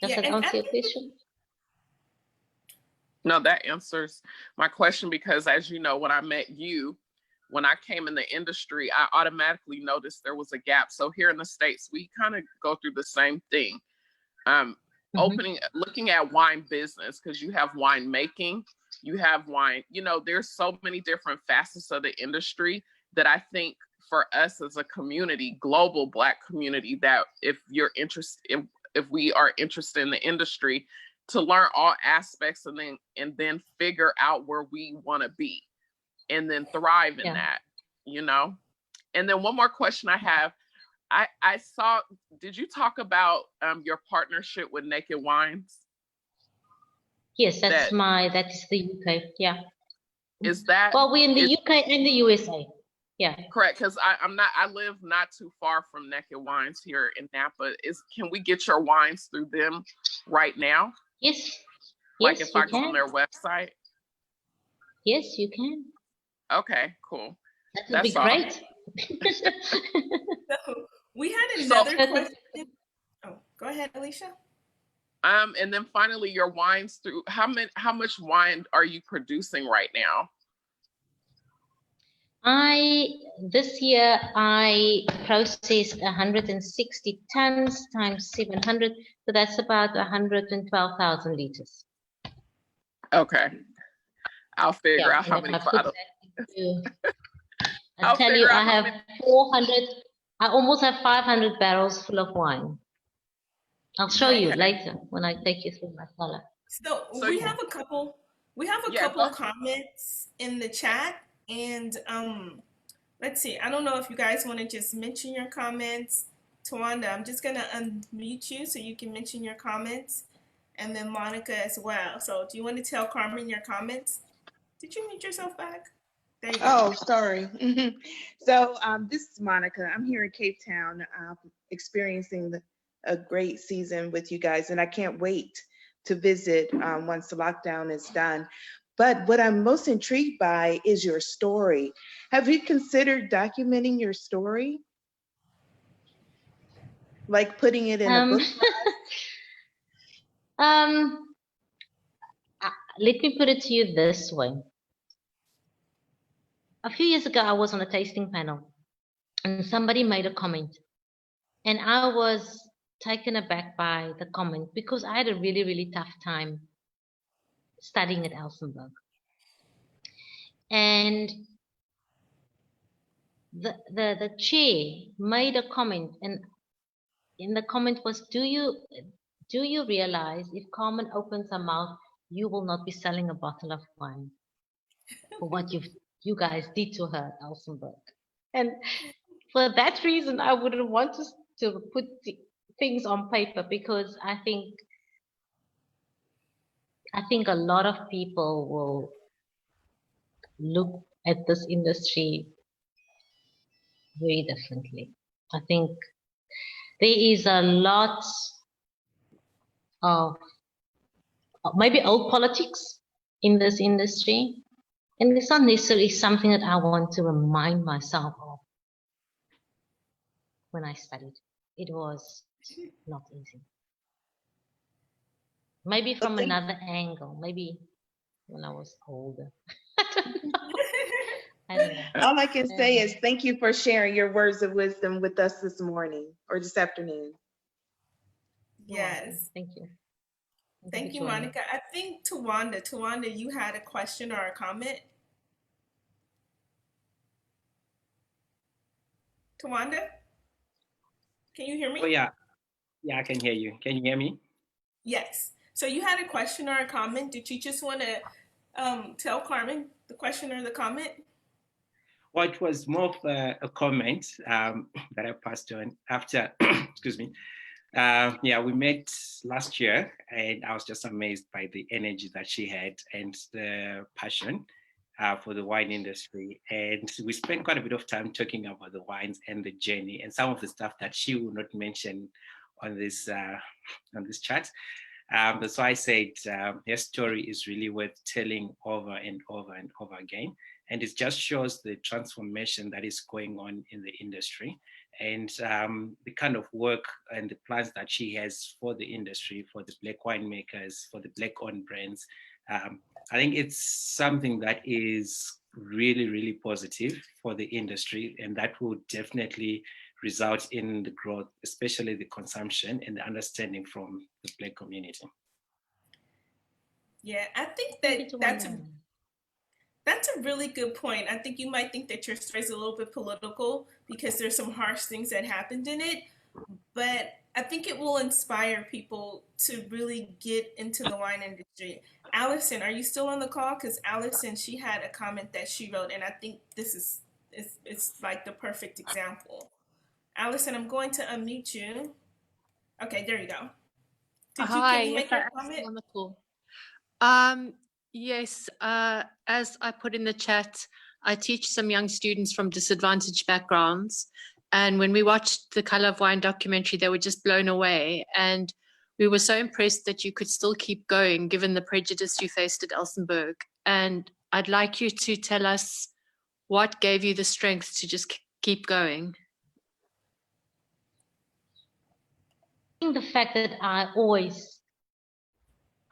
Does that answer your question? No, that answers my question, because as you know, when I met you, when I came in the industry, I automatically noticed there was a gap. So here in the States, we kind of go through the same thing. Looking at wine business, because you have wine making, you have wine, you know, there's so many different facets of the industry that I think for us as a community, global Black community, that if we are interested in the industry, to learn all aspects and then figure out where we want to be and then thrive in that, you know? And then one more question I have, I saw, did you talk about your partnership with Naked Wines? Yes, that is the UK, yeah. Is that? Well, we're in the UK and the USA, yeah. Correct, because I live not too far from Naked Wines here in Napa. Can we get your wines through them right now? Yes. Like if I go on their website? Yes, you can. Okay, cool. That would be great. So we had another question. Oh, go ahead, Alicia. And then finally, your wines through how much wine are you producing right now? This year I processed 160 tons times 700, so that's about 112,000 liters. Okay, I'll figure out how many bottles. I'll tell you, I have 400. I almost have 500 barrels full of wine. I'll show you later when I take you through my cellar. So we have a couple. We have a couple of comments in the chat. And let's see, I don't know if you guys want to just mention your comments. Tawanda, I'm just going to unmute you so you can mention your comments. And then Monica as well. So do you want to tell Carmen your comments? Did you mute yourself back? There you go. Oh, sorry. So this is Monica. I'm here in Cape Town, experiencing a great season with you guys, and I can't wait to visit once the lockdown is done. But what I'm most intrigued by is your story. Have you considered documenting your story? Like putting it in a book? Let me put it to you this way. A few years ago, I was on a tasting panel and somebody made a comment, and I was taken aback by the comment because I had a really, really tough time studying at Elsenburg. And the chair made a comment, and in the comment was, do you realize if Carmen opens her mouth, you will not be selling a bottle of wine for what you guys did to her at Elsenburg. And for that reason, I wouldn't want to put things on paper, because I think a lot of people will look at this industry very differently. I think there is a lot of maybe old politics in this industry, and it's not necessarily something that I want to remind myself of. When I studied, it was not easy. Maybe from another angle, maybe when I was older. I don't know. All I can say is thank you for sharing your words of wisdom with us this morning or this afternoon. Yes. Thank you. Thank you, Monica. I think Tuanda, you had a question or a comment? Tuanda? Can you hear me? Oh, yeah. Yeah, I can hear you. Can you hear me? Yes. So you had a question or a comment. Did you just want to tell Carmen the question or the comment? Well, it was more of a comment that I passed on after, excuse me. Yeah, we met last year, and I was just amazed by the energy that she had and the passion for the wine industry. And we spent quite a bit of time talking about the wines and the journey and some of the stuff that she will not mention on this chat. That's why I said her story is really worth telling over and over and over again. And it just shows the transformation that is going on in the industry, and the kind of work and the plans that she has for the industry, for the Black winemakers, for the Black-owned brands. I think it's something that is really, really positive for the industry, and that will definitely result in the growth, especially the consumption and the understanding from the Black community. Yeah, I think that's a really good point. I think you might think that your story is a little bit political because there's some harsh things that happened in it, but I think it will inspire people to really get into the wine industry. Allison, are you still on the call? Because Allison, she had a comment that she wrote, and I think this is it's like the perfect example. Allison, I'm going to unmute you. Okay, there you go. Can you make your comment? On the call. Yes, as I put in the chat, I teach some young students from disadvantaged backgrounds. And when we watched the Color of Wine documentary, they were just blown away. And we were so impressed that you could still keep going, given the prejudice you faced at Elsenburg. And I'd like you to tell us what gave you the strength to just keep going. I think the fact that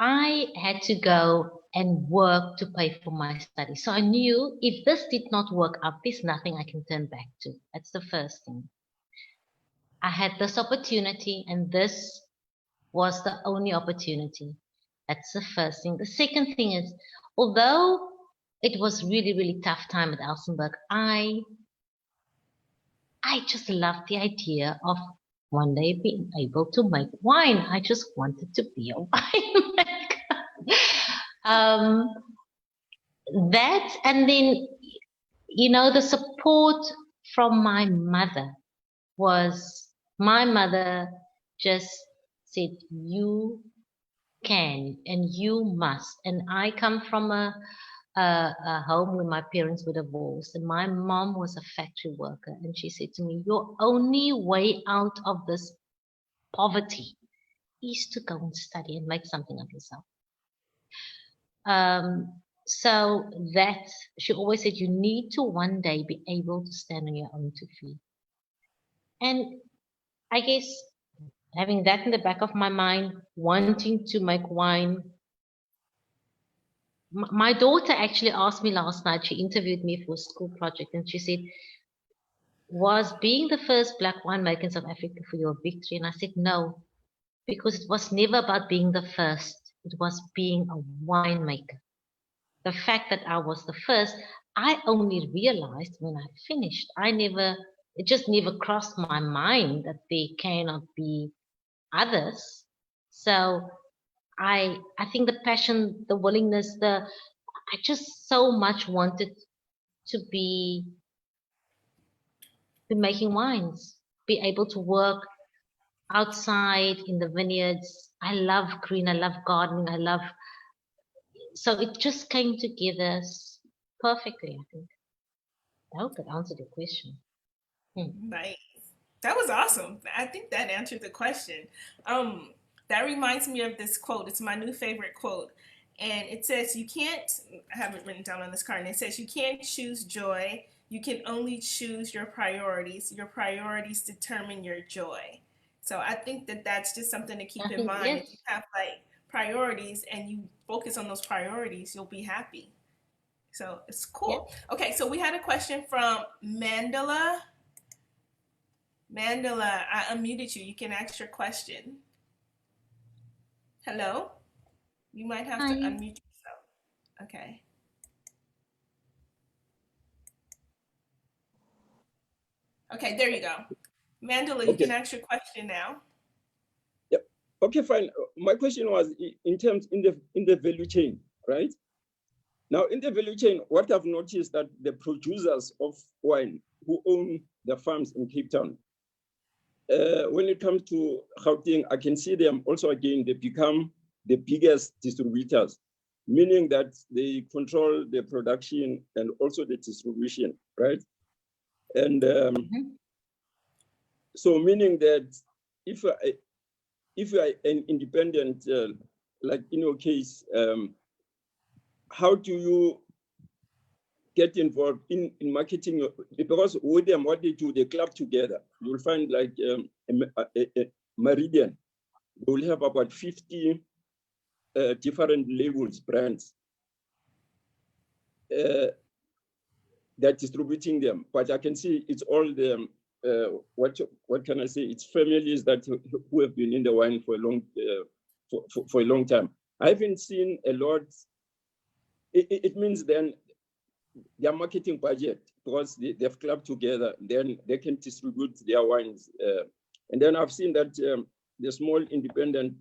I had to go and work to pay for my studies. So I knew if this did not work out, there's nothing I can turn back to. That's the first thing. I had this opportunity, and this was the only opportunity. That's the first thing. The second thing is, although it was really, really tough time at Elsenburg, I just loved the idea of one day being able to make wine. I just wanted to be a winemaker. That, and then, you know, the support from my mother was, my mother just said, you can and you must. And I come from a a home when my parents were divorced, and my mom was a factory worker, and she said to me, your only way out of this poverty is to go and study and make something of yourself. So that she always said, you need to one day be able to stand on your own 2 feet. And I guess having that in the back of my mind, wanting to make wine. My daughter actually asked me last night, she interviewed me for a school project, and she said, was being the first Black winemaker in South Africa for your victory? And I said, no, because it was never about being the first. It was being a winemaker. The fact that I was the first, I only realized when I finished. It just never crossed my mind that there cannot be others. So I think the passion, the willingness, I just so much wanted to be making wines, be able to work outside in the vineyards. I love green, I love gardening, so it just came together perfectly, I think. I hope that answered your question. Nice. That was awesome. I think that answered the question. That reminds me of this quote. It's my new favorite quote. And it says, I have it written down on this card, and it says, you can't choose joy. You can only choose your priorities. Your priorities determine your joy. So I think that that's just something to keep in mind. Yes. If you have like priorities and you focus on those priorities, you'll be happy. So it's cool. Yep. Okay, so we had a question from Mandela. Mandela, I unmuted you. You can ask your question. Hello? You might have to unmute yourself. Okay. Okay, there you go. Mandela, you can ask your question now. Yep. Okay, fine. My question was in the value chain, right? Now, in the value chain, what I've noticed that the producers of wine who own the farms in Cape Town, when it comes to Gauteng, I can see them also again, they become the biggest distributors, meaning that they control the production and also the distribution, right? And so meaning that if you are an independent, like in your case, how do you get involved in marketing? Because with them, what they do, they club together. You'll find like a Meridian, they will have about 50 different labels, brands. They're distributing them, but I can see it's all the, what can I say? It's families that who have been in the wine for a long time. I haven't seen a lot. It means then their marketing budget, because they've clubbed together, then they can distribute their wines. And then I've seen that the small independent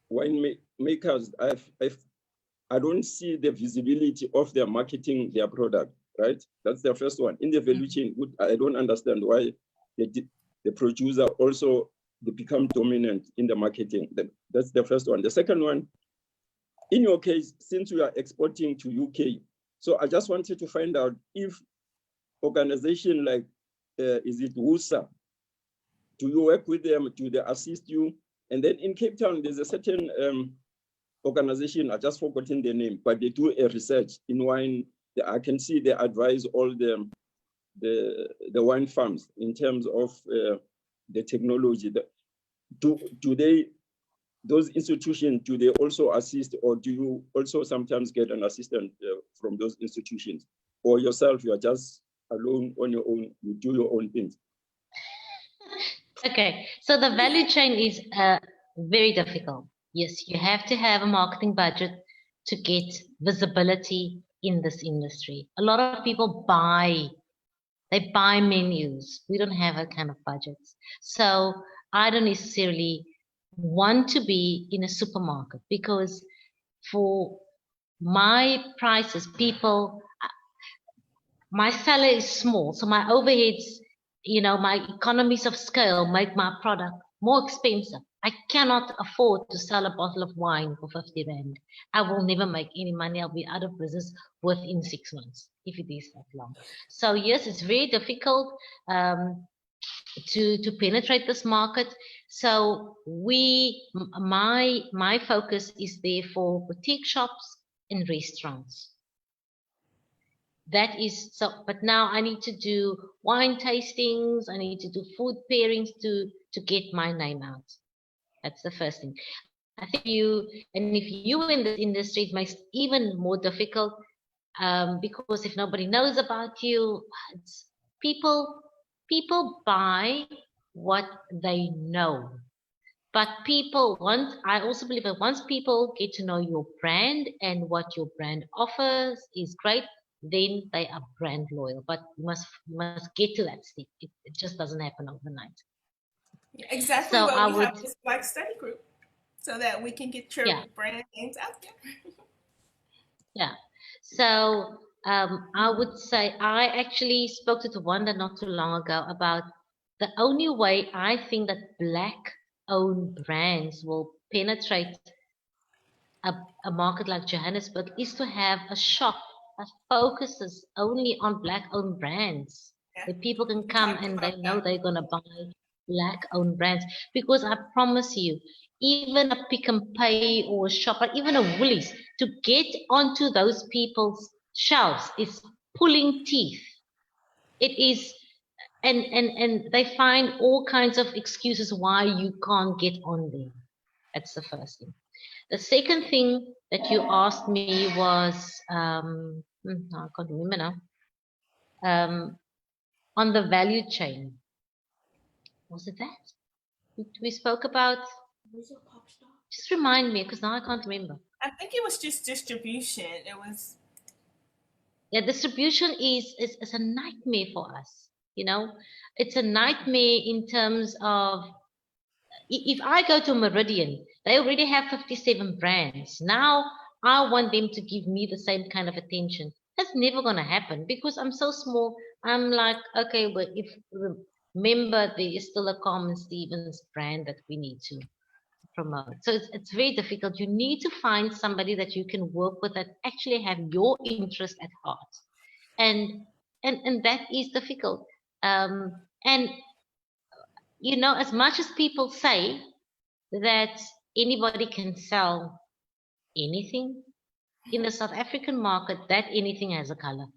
wine makers, I don't see the visibility of their marketing their product, right? That's the first one. In the value chain, I don't understand why the producer also they become dominant in the marketing. That's the first one. The second one, in your case, since you are exporting to UK, so I just wanted to find out if organization like, is it WUSA, do you work with them? Do they assist you? And then in Cape Town, there's a certain organization, I just forgotten the name, but they do a research in wine. I can see they advise all the wine farms in terms of the technology. Do they, those institutions, do they also assist, or do you also sometimes get an assistant from those institutions? Or yourself, you are just alone on your own, you do your own things? Okay, so the value chain is very difficult. Yes, you have to have a marketing budget to get visibility in this industry. A lot of people buy menus. We don't have a kind of budgets. So I don't necessarily want to be in a supermarket, because for my prices, my salary is small, so my overheads, my economies of scale make my product more expensive. I cannot afford to sell a bottle of wine for 50 rand. I will never make any money. I'll be out of business within 6 months if it is that long. So yes, it's very difficult to penetrate this market. So my focus is there for boutique shops and restaurants. That is so, but now I need to do wine tastings, I need to do food pairings to get my name out. That's the first thing. I think if you in this industry, it makes it even more difficult because if nobody knows about you, people buy what they know. But I also believe that once people get to know your brand and what your brand offers is great, then they are brand loyal. But you must get to that state. It just doesn't happen overnight. Exactly So what we have this Blacc study group, so that we can get your brand names out there. Yeah. So I would say I actually spoke to Tuanni not too long ago about the only way I think that Black-owned brands will penetrate a market like Johannesburg is to have a shop that focuses only on Black-owned brands. Yeah. Where people can come and they know they're going to buy Black-owned brands. Because I promise you, even a Pick and Pay or a shop, or even a Woolies, to get onto those people's shelves is pulling teeth. It is, and they find all kinds of excuses why you can't get on there. That's the first thing. The second thing that you asked me was, I can't remember now, on the value chain. Was it that? We spoke about, just remind me, because now I can't remember. I think it was just distribution. It was. Yeah, distribution is a nightmare for us. You know, it's a nightmare in terms of, if I go to Meridian, they already have 57 brands. Now I want them to give me the same kind of attention. That's never going to happen because I'm so small. I'm like, okay, but if remember, there is still a Carmen Stevens brand that we need to promote. So it's very difficult. You need to find somebody that you can work with that actually have your interest at heart. And that is difficult. And you know, as much as people say that anybody can sell anything in the South African market, that anything has a color.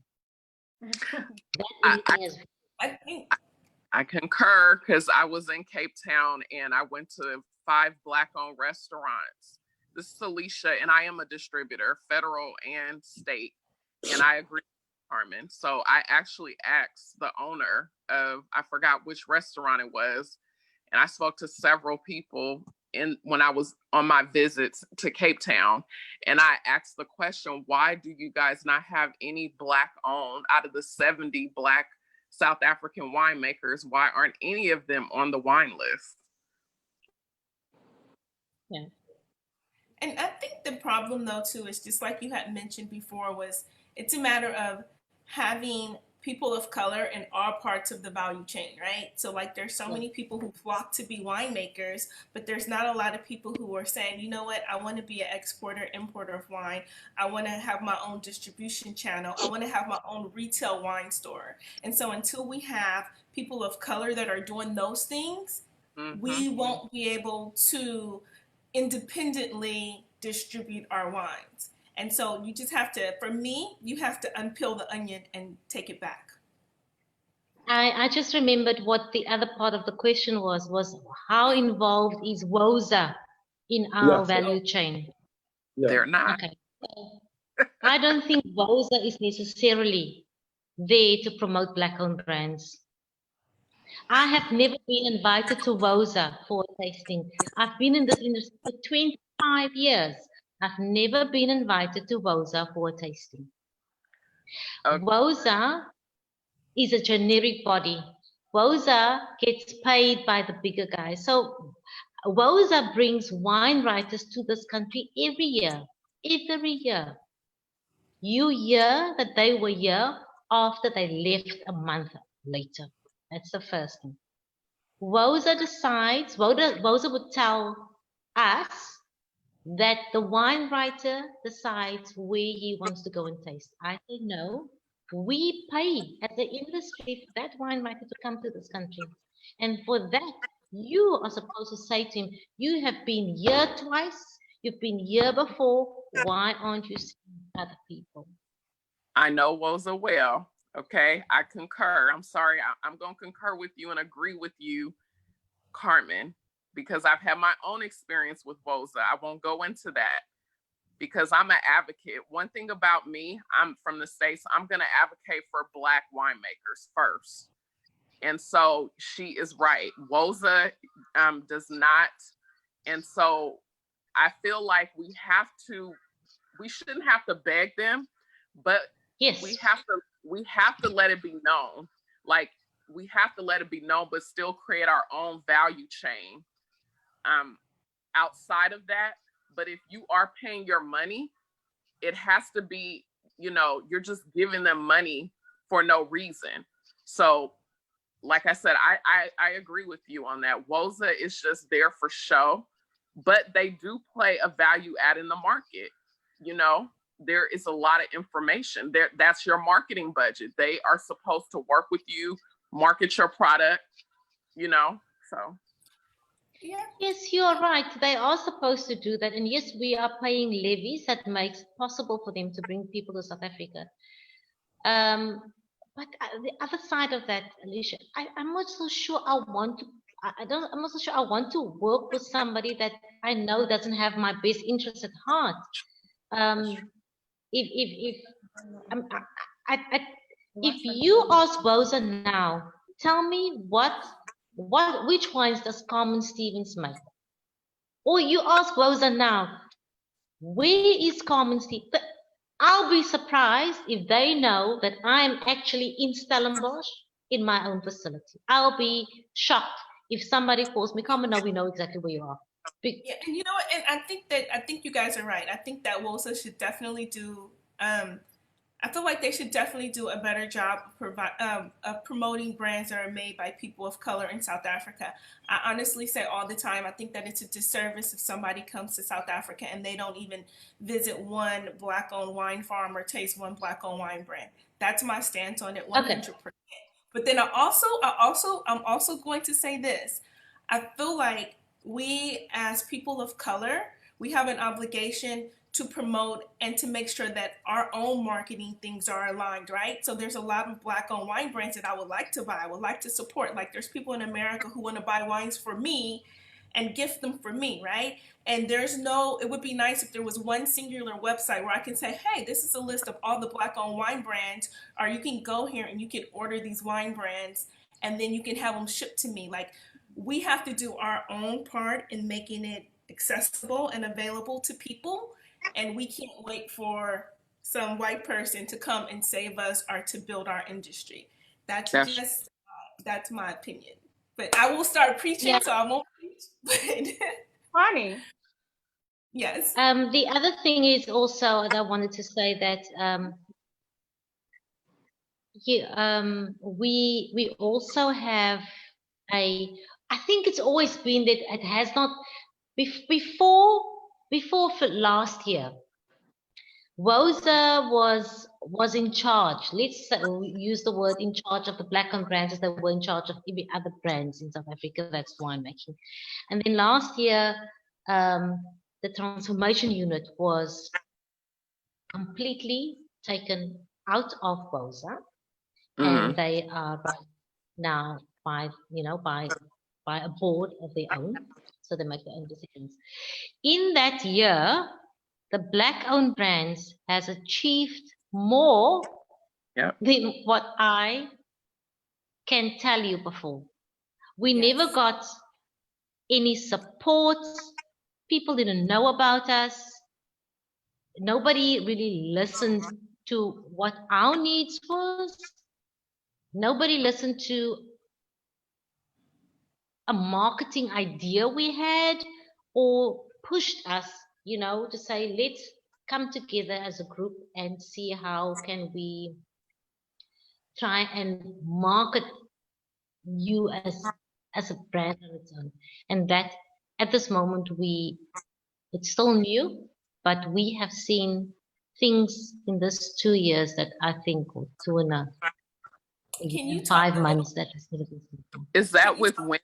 I concur because I was in Cape Town and I went to 5 Black-owned restaurants. This is Alicia, and I am a distributor, federal and state. And I agree with Carmen. So I actually asked the owner of, I forgot which restaurant it was, and I spoke to several people when I was on my visits to Cape Town, and I asked the question, why do you guys not have any Black-owned out of the 70 Black South African winemakers? Why aren't any of them on the wine list? Yeah. And I think the problem though too is just like you had mentioned before, was it's a matter of having people of color in all parts of the value chain, right? So like there's so many people who flock to be winemakers, but there's not a lot of people who are saying, you know what, I want to be an exporter, importer of wine. I want to have my own distribution channel. I want to have my own retail wine store. And so until we have people of color that are doing those things, we won't be able to independently distribute our wines. And so you just have to, for me, you have to unpeel the onion and take it back. I just remembered what the other part of the question was how involved is WOZA in our value chain? Yeah. They're not. Okay. I don't think WOZA is necessarily there to promote Black-owned brands. I have never been invited to WOZA for a tasting. I've been in this industry for 25 years. I've never been invited to WOZA for a tasting. Okay. WOZA is a generic body. WOZA gets paid by the bigger guys. So WOZA brings wine writers to this country every year. Every year. You hear that they were here after they left a month later. That's the first thing. Woza decides, Woza would tell us that the wine writer decides where he wants to go and taste. I say no. We pay as the industry for that wine writer to come to this country. And for that, you are supposed to say to him, you have been here twice, you've been here before, why aren't you seeing other people? I know Woza well. Okay, I concur. I'm sorry, I'm going to concur with you and agree with you, Carmen, because I've had my own experience with Woza. I won't go into that because I'm an advocate. One thing about me, I'm from the States, I'm going to advocate for Black winemakers first. And so she is right. Woza does not. And so I feel like we shouldn't have to beg them, but yes, we have to let it be known. Like, we have to let it be known, but still create our own value chain outside of that. But if you are paying your money, it has to be, you're just giving them money for no reason. So like I said, I agree with you on that. Woza is just there for show, but they do play a value add in the market. There is a lot of information there. That's your marketing budget. They are supposed to work with you, market your product, so. Yeah. Yes, you are right. They are supposed to do that. And yes, we are paying levies that makes it possible for them to bring people to South Africa. But the other side of that, Alicia, I'm not so sure I'm not so sure I want to work with somebody that I know doesn't have my best interest at heart. If you ask Woza now, tell me which wines does Carmen Stevens make? Or you ask Woza now, where is Carmen Stevens? I'll be surprised if they know that I'm actually in Stellenbosch in my own facility. I'll be shocked if somebody calls me, Carmen, no, we know exactly where you are. Yeah, and you know what? And I think you guys are right. I think that Woza should definitely do. I feel like they should definitely do a better job of promoting brands that are made by people of color in South Africa. I honestly say all the time, I think that it's a disservice if somebody comes to South Africa and they don't even visit one Black-owned wine farm or taste one Black-owned wine brand. That's my stance on it, 100%. Okay. But then I'm also going to say this. I feel like we as people of color, we have an obligation to promote and to make sure that our own marketing things are aligned, right? So there's a lot of Black-owned wine brands that I would like to buy, I would like to support. Like there's people in America who want to buy wines for me and gift them for me, right? And it would be nice if there was one singular website where I can say, hey, this is a list of all the Black-owned wine brands, or you can go here and you can order these wine brands and then you can have them shipped to me. Like, we have to do our own part in making it accessible and available to people. And we can't wait for some white person to come and save us or to build our industry. That's my opinion. But I will start preaching, so I won't preach. Funny. Yes. The other thing is also that I wanted to say that we also have I think it's always been that it has not before last year. Woza was in charge. Let's use the word in charge of the Black-owned brands as they were in charge of every other brands in South Africa. That's winemaking. And then last year, the transformation unit was completely taken out of Woza, and they are right now by a board of their own, so they make their own decisions. In that year, the Black-owned brands has achieved more than what I can tell you before. We never got any support. People didn't know about us. Nobody really listened to what our needs was. Nobody listened to a marketing idea we had or pushed us, to say, let's come together as a group and see how can we try and market you as as a brand on its own. And that at this moment, it's still new, but we have seen things in this 2 years that I think, or 2.5, Can you in talk 5 a little? months that is never been seen before. Is Can that you with talk, women?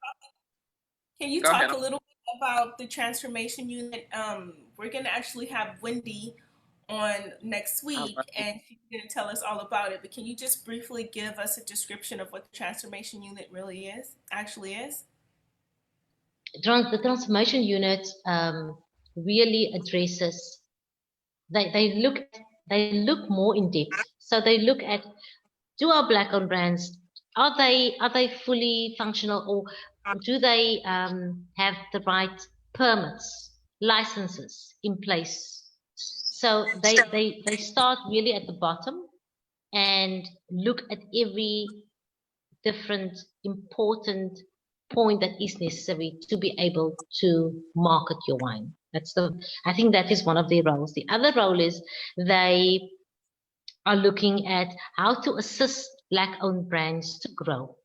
can you Go ahead. talk a little bit about the transformation unit? We're gonna actually have Wendy on next week, and she's gonna tell us all about it. But can you just briefly give us a description of what the transformation unit really actually is? The transformation unit really addresses. They look more in depth. So they look at, do our Black-owned brands, are they fully functional, or do they have the right permits, licenses in place? So they start really at the bottom and look at every different important point that is necessary to be able to market your wine. I think that is one of their roles. The other role is they are looking at how to assist Black-owned brands to grow.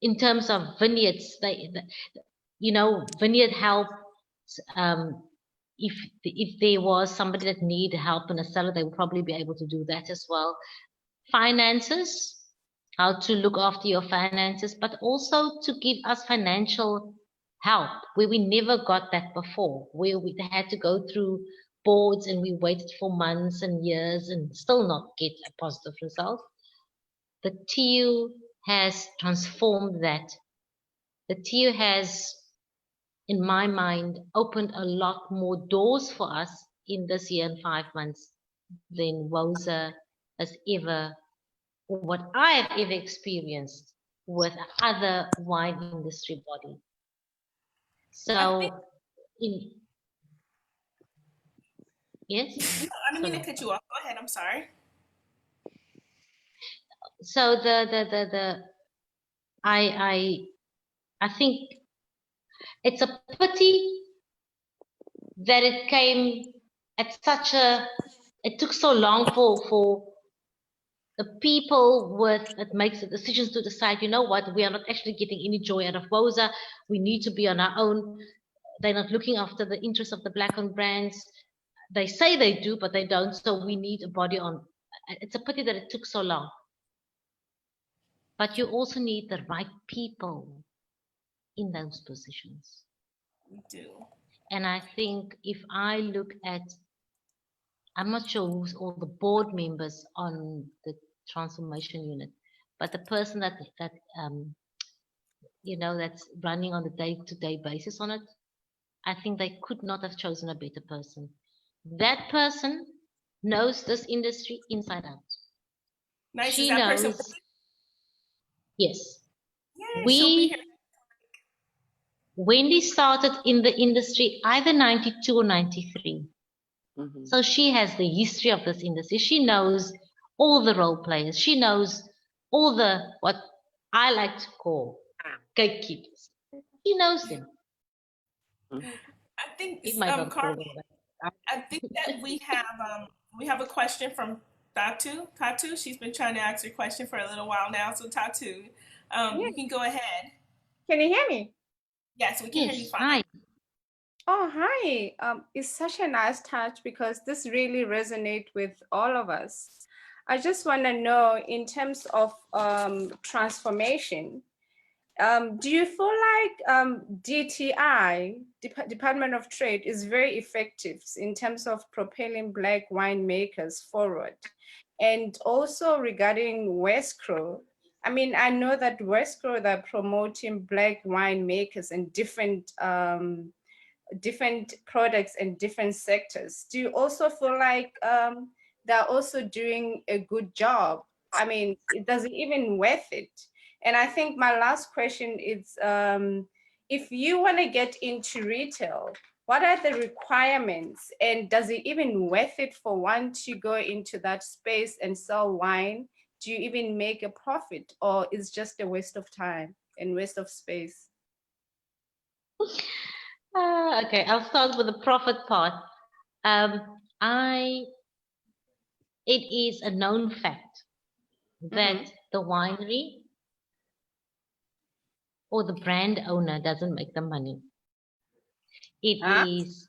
In terms of vineyards, vineyard help. If there was somebody that needed help in a cellar, they would probably be able to do that as well. Finances, how to look after your finances, but also to give us financial help where we never got that before, where we had to go through boards and we waited for months and years and still not get a positive result. The TU has transformed that. The TU has, in my mind, opened a lot more doors for us in this year and 5 months than WOSA has ever, or what I have ever experienced with other wine industry body. So, yes? No, I didn't mean to cut you off. Go ahead, I'm sorry. So I think it's a pity that it came at it took so long for the people that makes the decisions to decide, you know what, we are not actually getting any joy out of WOSA. We need to be on our own. They're not looking after the interests of the Black-owned brands. They say they do, but they don't. So we need a body on. It's a pity that it took so long. But you also need the right people in those positions. We do. And I think if I look at, I'm not sure who's all the board members on the transformation unit, but the person that's running on a day-to-day basis on it, I think they could not have chosen a better person. That person knows this industry inside out. Nice. She Is that knows. person? Yes. Yeah, she'll be here. Wendy started in the industry either 92 or 93. Mm-hmm. So she has the history of this industry. She knows all the role players. She knows all the, what I like to call gatekeepers. She knows them. I think, It might not call Carmen, them. I think that we have a question from Tatu. Tatu, she's been trying to ask her question for a little while now. So Tatu, you can go ahead. Can you hear me? Yes, we can hear you fine. Hi. Oh, hi. It's such a nice touch because this really resonates with all of us. I just want to know, in terms of transformation, do you feel like DTI, Department of Trade, is very effective in terms of propelling Black winemakers forward? And also regarding Westcrow, I mean, I know that Westcrow, they're promoting Black winemakers and different products and different sectors. Do you also feel like they're also doing a good job? I mean, does it even worth it? And I think my last question is, if you want to get into retail, what are the requirements? And does it even worth it for one to go into that space and sell wine? Do you even make a profit, or is just a waste of time and waste of space? Okay, I'll start with the profit part. It is a known fact that the winery or the brand owner doesn't make the money. It is,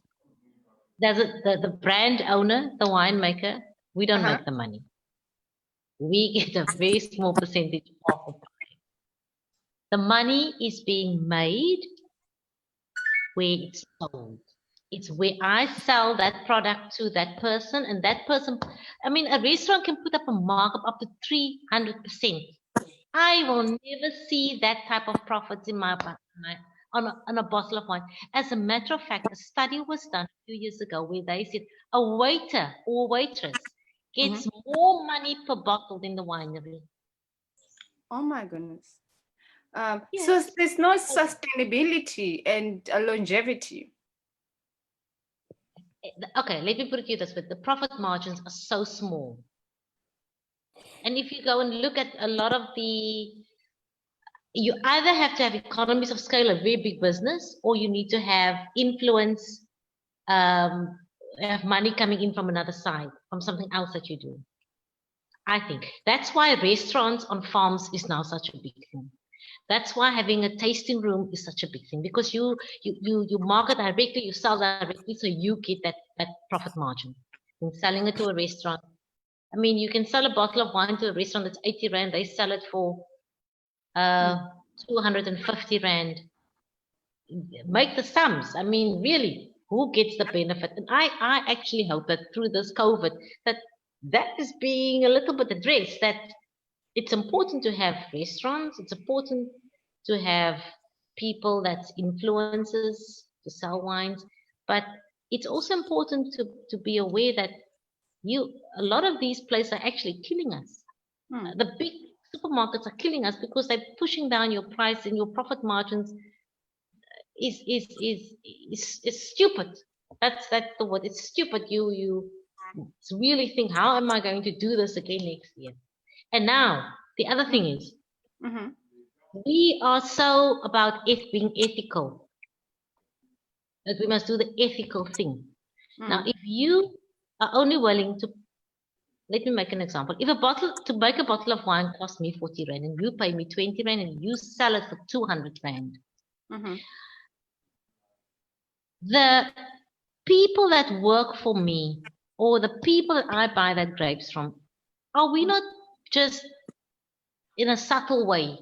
the brand owner, the winemaker, we don't make the money. We get a very small percentage of the pie. The money is being made where it's sold. It's where I sell that product to that person, and that person, I mean, a restaurant can put up a markup up to 300%. I will never see that type of profits in my on a bottle of wine. As a matter of fact, a study was done a few years ago where they said a waiter or waitress gets more money per bottle than the winery. Oh my goodness. So there's no sustainability and longevity. Okay, let me put it to you this way. The profit margins are so small. And if you go and look at a lot of you either have to have economies of scale, a very big business, or you need to have influence, have money coming in from another side, from something else that you do. I think that's why restaurants on farms is now such a big thing. That's why having a tasting room is such a big thing, because you market directly, you sell directly, so you get that profit margin. And selling it to a restaurant, I mean, you can sell a bottle of wine to a restaurant that's 80 Rand, they sell it for 250 Rand. Make the sums. I mean, really, who gets the benefit? And I actually hope that through this COVID, that is being a little bit addressed, that it's important to have restaurants, it's important to have people that's influencers to sell wines, but it's also important to be aware that a lot of these places are actually killing us. The big supermarkets are killing us because they're pushing down your price, and your profit margins is stupid. That's the word. It's stupid. You really think, how am I going to do this again next year? And now the other thing is, we are so about being ethical, that we must do the ethical thing. Now, if you are only willing to, let me make an example. If to make a bottle of wine costs me 40 Rand and you pay me 20 Rand and you sell it for 200 Rand, the people that work for me or the people that I buy that grapes from, are we not just in a subtle way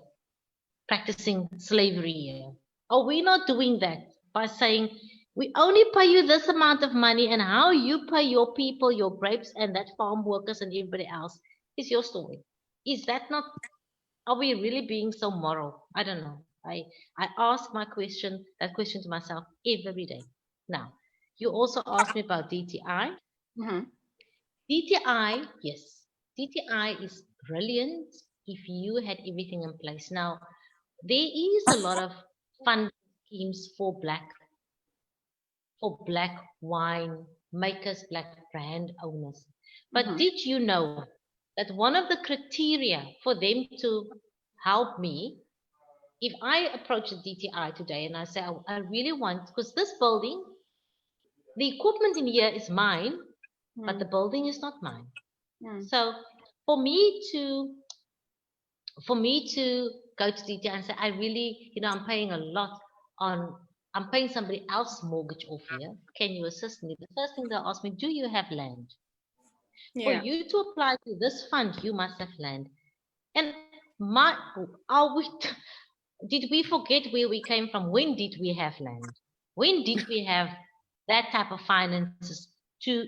practicing slavery here? Are we not doing that by saying, we only pay you this amount of money, and how you pay your people, your grapes, and that farm workers and everybody else is your story? Is that not, are we really being so moral? I don't know. I ask that question to myself every day. Now, you also asked me about DTI. DTI, yes. DTI is brilliant if you had everything in place. Now, there is a lot of fund schemes for Black wine makers, Black brand owners. But did you know that one of the criteria for them to help me, if I approach the DTI today and I say, I really want, because this building, the equipment in here is mine, but the building is not mine. So for me to go to DTI and say, I really, I'm paying a lot I'm paying somebody else's mortgage off here. Can you assist me? The first thing they'll ask me, do you have land? For you to apply to this fund, you must have land. And did we forget where we came from? When did we have land? When did we have that type of finances to,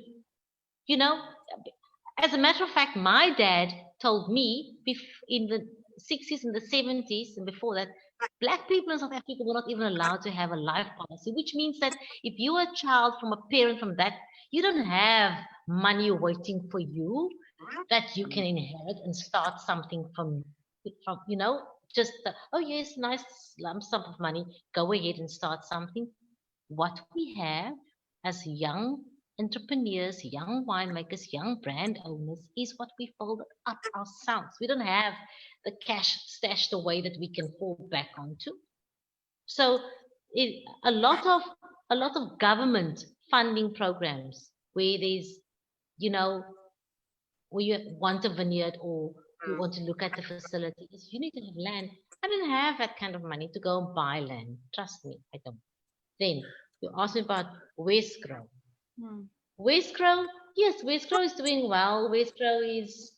as a matter of fact, my dad told me in the 60s and the 70s and before that, Black people in South Africa were not even allowed to have a life policy, which means that if you are a child from a parent from that, you don't have money waiting for you that you can inherit and start something from just, oh yes, nice lump sum of money, go ahead and start something. What we have as young entrepreneurs, young winemakers, young brand owners is what we build up ourselves. We don't have the cash stashed away that we can fall back onto. So a lot of government funding programs where there's, where you want a vineyard or you want to look at the facility, is you need to have land. I don't have that kind of money to go and buy land. Trust me, I don't. Then you ask me about Westgrow. Westgrow, yes, Westgrow is doing well. Westgrow is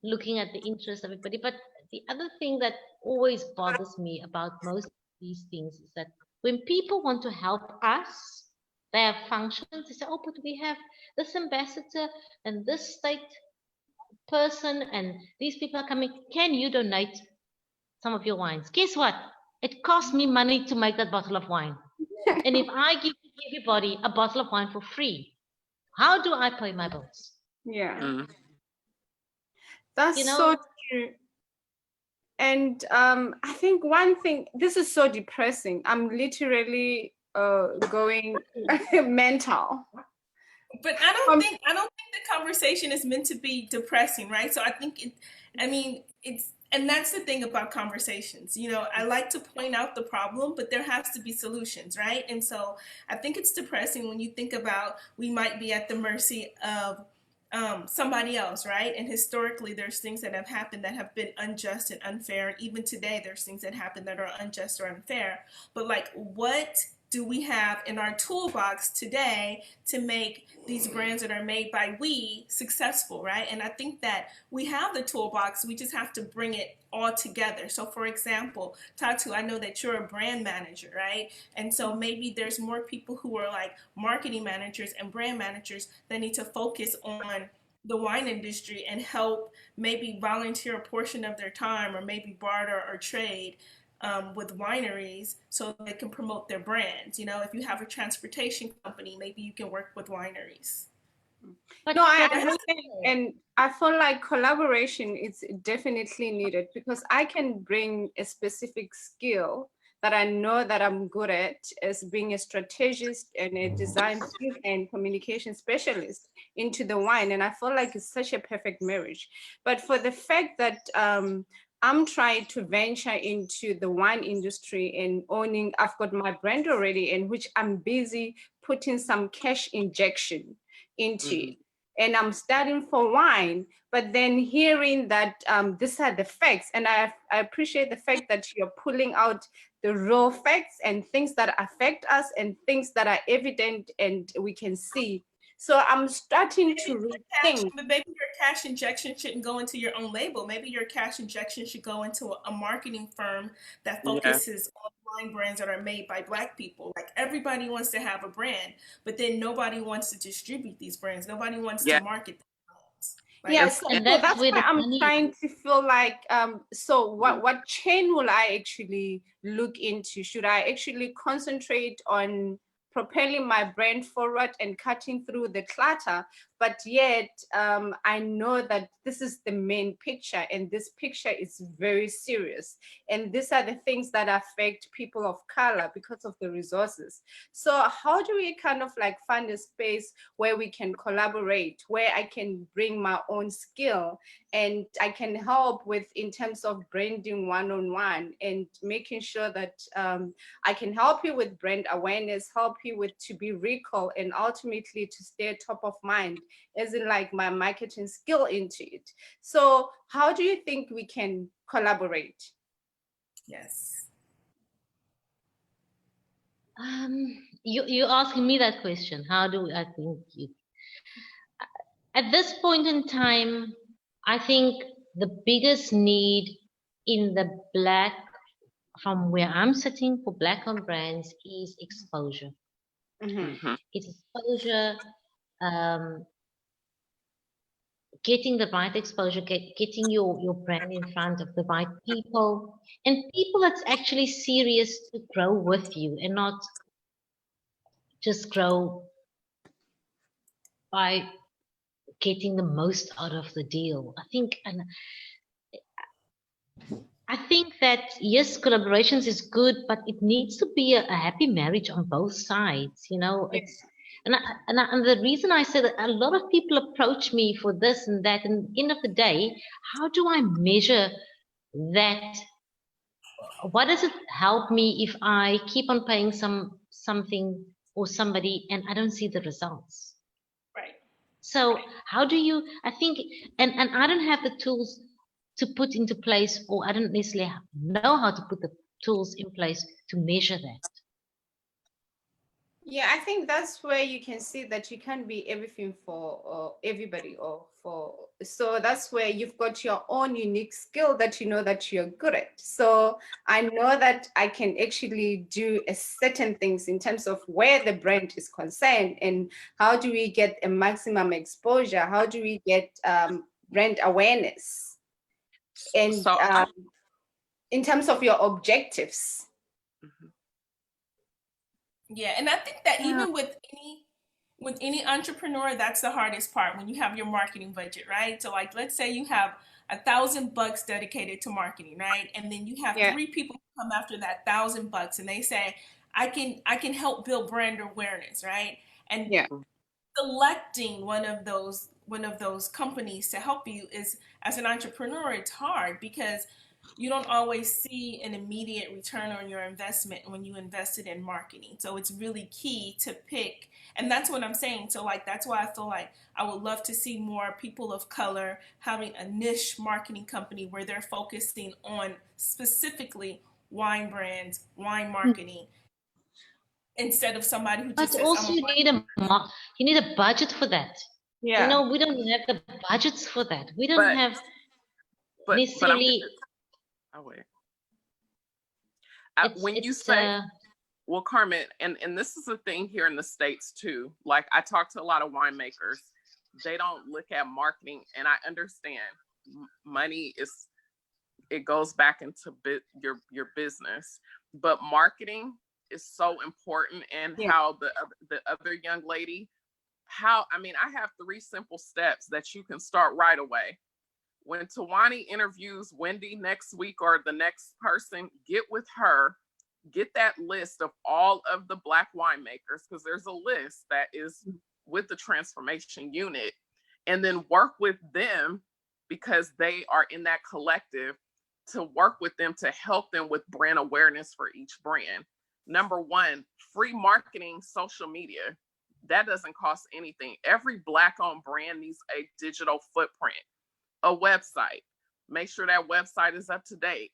looking at the interest of everybody. But the other thing that always bothers me about most of these things is that when people want to help us, they have functions, they say, oh, but we have this ambassador and this state person and these people are coming. Can you donate some of your wines? Guess what? It costs me money to make that bottle of wine. And if I give everybody a bottle of wine for free, how do I pay my bills? Yeah. That's You know? so true. And I think one thing, this is so depressing. I'm literally going mental. But I don't think the conversation is meant to be depressing, right? So I think and that's the thing about conversations. You know, I like to point out the problem, but there has to be solutions, right? And so I think it's depressing when you think about we might be at the mercy of somebody else, right? And historically, there's things that have happened that have been unjust and unfair. And even today, there's things that happen that are unjust or unfair. But like, what do we have in our toolbox today to make these brands that are made by we successful, right? And I think that we have the toolbox, we just have to bring it all together. So for example, Tatu, I know that you're a brand manager, right? And so maybe there's more people who are like marketing managers and brand managers that need to focus on the wine industry and help maybe volunteer a portion of their time or maybe barter or trade with wineries so they can promote their brands. You know, if you have a transportation company, maybe you can work with wineries. But no, I understand, and I feel like collaboration is definitely needed because I can bring a specific skill that I know that I'm good at as being a strategist and a design and communication specialist into the wine, and I feel like it's such a perfect marriage. But for the fact that I'm trying to venture into the wine industry and owning, I've got my brand already in which I'm busy putting some cash injection into it. And I'm starting for wine, but then hearing that these are the facts, and I appreciate the fact that you're pulling out the raw facts and things that affect us and things that are evident and we can see. So I'm starting to rethink. But maybe your cash injection shouldn't go into your own label. Maybe your cash injection should go into a marketing firm that focuses on wine brands that are made by Black people. Like everybody wants to have a brand, but then nobody wants to distribute these brands. Nobody wants to market them. Like, Yes, so that's why I'm trying to feel like, so what chain will I actually look into? Should I actually concentrate on propelling my brand forward and cutting through the clutter, but yet I know that this is the main picture and this picture is very serious. And these are the things that affect people of color because of the resources. So how do we kind of like find a space where we can collaborate, where I can bring my own skill and I can help with in terms of branding one-on-one and making sure that I can help you with brand awareness, help you with to be recall and ultimately to stay top of mind as in like my marketing skill into it. So how do you think we can collaborate? Yes. You're asking me that question. How do I think you? At this point in time, I think the biggest need in the Black, from where I'm sitting for Black-owned brands, is exposure. It's exposure, getting the right exposure, getting your brand in front of the right people, and people that's actually serious to grow with you and not just grow by getting the most out of the deal. I think that yes, collaborations is good, but it needs to be a happy marriage on both sides. You know, it's and the reason I said that a lot of people approach me for this and that, and at the end of the day, how do I measure that? What does it help me if I keep on paying something or somebody and I don't see the results? Right. So how do you? I think, and I don't have the tools to put into place, or I don't necessarily know how to put the tools in place to measure that. Yeah, I think that's where you can see that you can't be everything for everybody, or for, so that's where you've got your own unique skill that you know that you're good at. So I know that I can actually do a certain things in terms of where the brand is concerned, and how do we get a maximum exposure? How do we get brand awareness? And So in terms of your objectives. Yeah, and I think that even with any entrepreneur, that's the hardest part when you have your marketing budget, right? So like, let's say you have $1,000 dedicated to marketing, right? And then you have Yeah. 3 people who come after that $1,000 and they say, I can help build brand awareness, right? And Yeah. selecting one of those companies to help you is, as an entrepreneur, it's hard because you don't always see an immediate return on your investment when you invested in marketing. So it's really key to pick, and that's what I'm saying. So like, that's why I feel like I would love to see more people of color having a niche marketing company where they're focusing on specifically wine brands, wine marketing, instead of somebody who just But says, also you need a budget for that. Yeah. You know, we don't have the budgets for that. We don't But- have but I'm necessarily. oh wait. It's- When you it's, say, well, Carmen, and this is a thing here in the States too. Like, I talk to a lot of winemakers. They don't look at marketing, and I understand money it goes back into your business, but marketing is so important. And Yeah. how the other young lady, I have 3 simple steps that you can start right away. When Tuanni interviews Wendy next week or the next person, get with her, get that list of all of the Black winemakers, because there's a list that is with the transformation unit, and then work with them because they are in that collective, to work with them to help them with brand awareness for each brand. Number 1, free marketing, social media. That doesn't cost anything. Every Black-owned brand needs a digital footprint, a website. Make sure that website is up to date.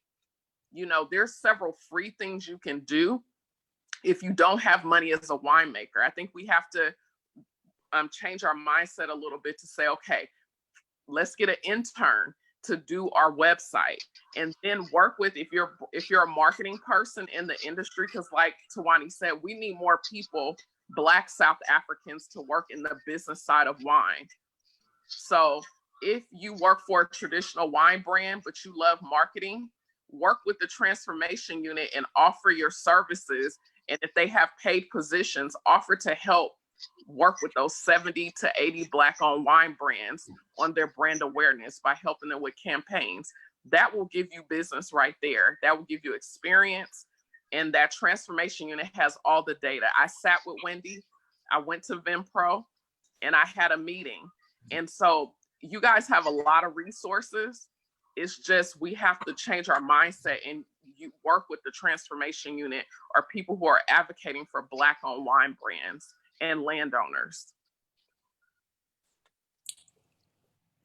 You know, there's several free things you can do if you don't have money as a winemaker. I think we have to change our mindset a little bit to say, okay, let's get an intern to do our website, and then work with, if you're a marketing person in the industry, because like Tuanni said, we need more people, Black South Africans, to work in the business side of wine. So if you work for a traditional wine brand, but you love marketing, work with the transformation unit and offer your services. And if they have paid positions, offer to help work with those 70 to 80 Black-owned wine brands on their brand awareness by helping them with campaigns. That will give you business right there. That will give you experience. And that transformation unit has all the data. I sat with Wendy, I went to Vinpro, and I had a meeting. And so you guys have a lot of resources. It's just, we have to change our mindset, and you work with the transformation unit or people who are advocating for Black-owned wine brands and landowners.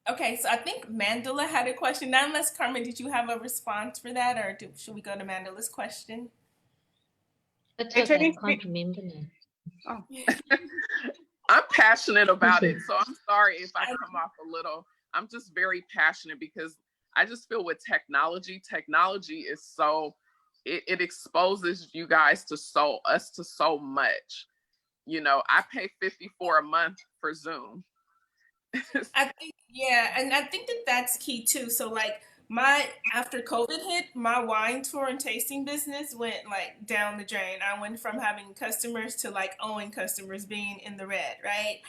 Okay, so I think Mandela had a question. Now, unless Carmen, did you have a response for that, or should we go to Mandela's question? But I can't remember now. I'm passionate about it, so I'm sorry if I come off a little. I'm just very passionate because I just feel with technology is so, it exposes you guys to so much. You know, I pay $54 a month for Zoom. I think, yeah, and I think that that's key too. So like, after COVID hit, my wine tour and tasting business went like down the drain. I went from having customers to like owing customers, being in the red, right?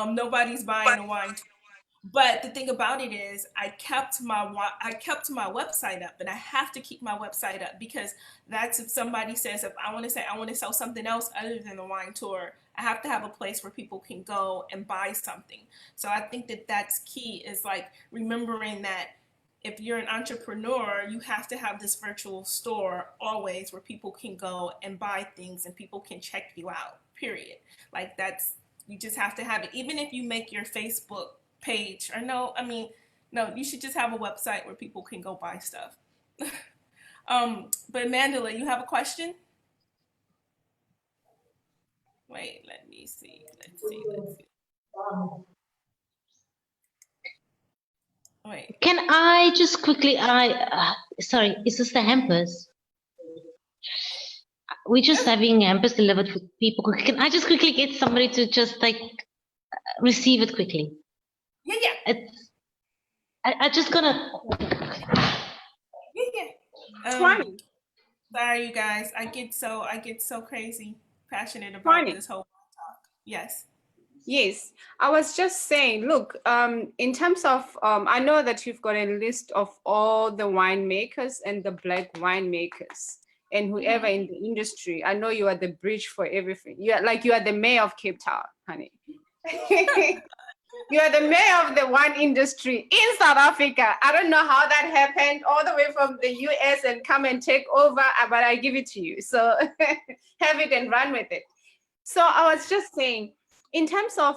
Nobody's buying a wine tour. But the thing about it is, I kept my website up, and I have to keep my website up, because that's, if somebody says, if I want to sell something else other than the wine tour, I have to have a place where people can go and buy something. So I think that that's key, is like remembering that if you're an entrepreneur, you have to have this virtual store always where people can go and buy things and people can check you out, period. Like, that's, you just have to have it. Even if you make your Facebook page, or not No, you should just have a website where people can go buy stuff. But Mandela, you have a question? Wait, let me see. Let's see. Wait. Can I just quickly, sorry, is this the hampers? We're just having hampers delivered for people. Can I just quickly get somebody to just like receive it quickly? Yeah. I just gonna. Yeah. Sorry, you guys. I get so crazy passionate about this whole talk. Yes. Yes, I was just saying, look, in terms of, I know that you've got a list of all the winemakers and the Black winemakers and whoever in the industry. I know you are the bridge for everything. You are the mayor of Cape Town, honey. You are the mayor of the wine industry in South Africa. I don't know how that happened all the way from the US and come and take over, but I give it to you. So have it and run with it. So I was just saying, in terms of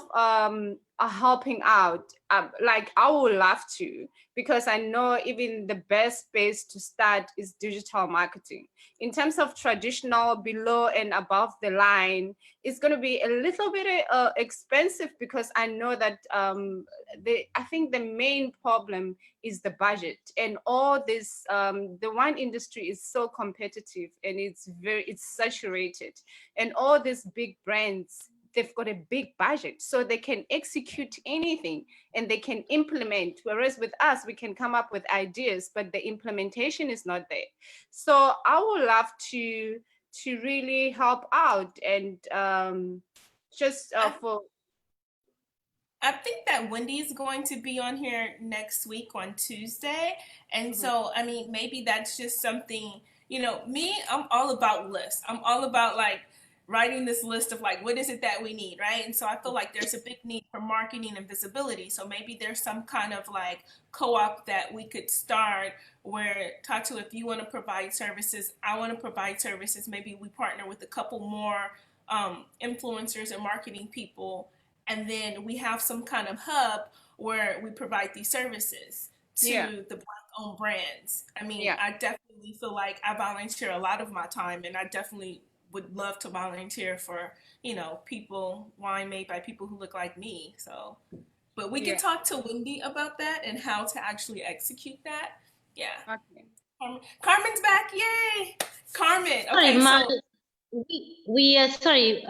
helping out, like I would love to, because I know even the best space to start is digital marketing. In terms of traditional below and above the line, it's going to be a little bit expensive, because I know that I think the main problem is the budget, and all this, the wine industry is so competitive and it's saturated, and all these big brands, they've got a big budget, so they can execute anything and they can implement. Whereas with us, we can come up with ideas, but the implementation is not there. So I would love to really help out and I think that Wendy is going to be on here next week on Tuesday. And so, I mean, maybe that's just something, me, I'm all about lists. I'm all about like writing this list of like, what is it that we need, right? And so I feel like there's a big need for marketing and visibility. So maybe there's some kind of like co-op that we could start where, Tatu, if you want to provide services, I want to provide services. Maybe we partner with a couple more influencers and marketing people, and then we have some kind of hub where we provide these services to the Black-owned brands. I mean, I definitely feel like I volunteer a lot of my time, and I definitely would love to volunteer for, people, wine made by people who look like me. So, but we can talk to Wendy about that and how to actually execute that. Yeah. Okay. Carmen's back. Yay. Carmen. Sorry, Okay, sorry,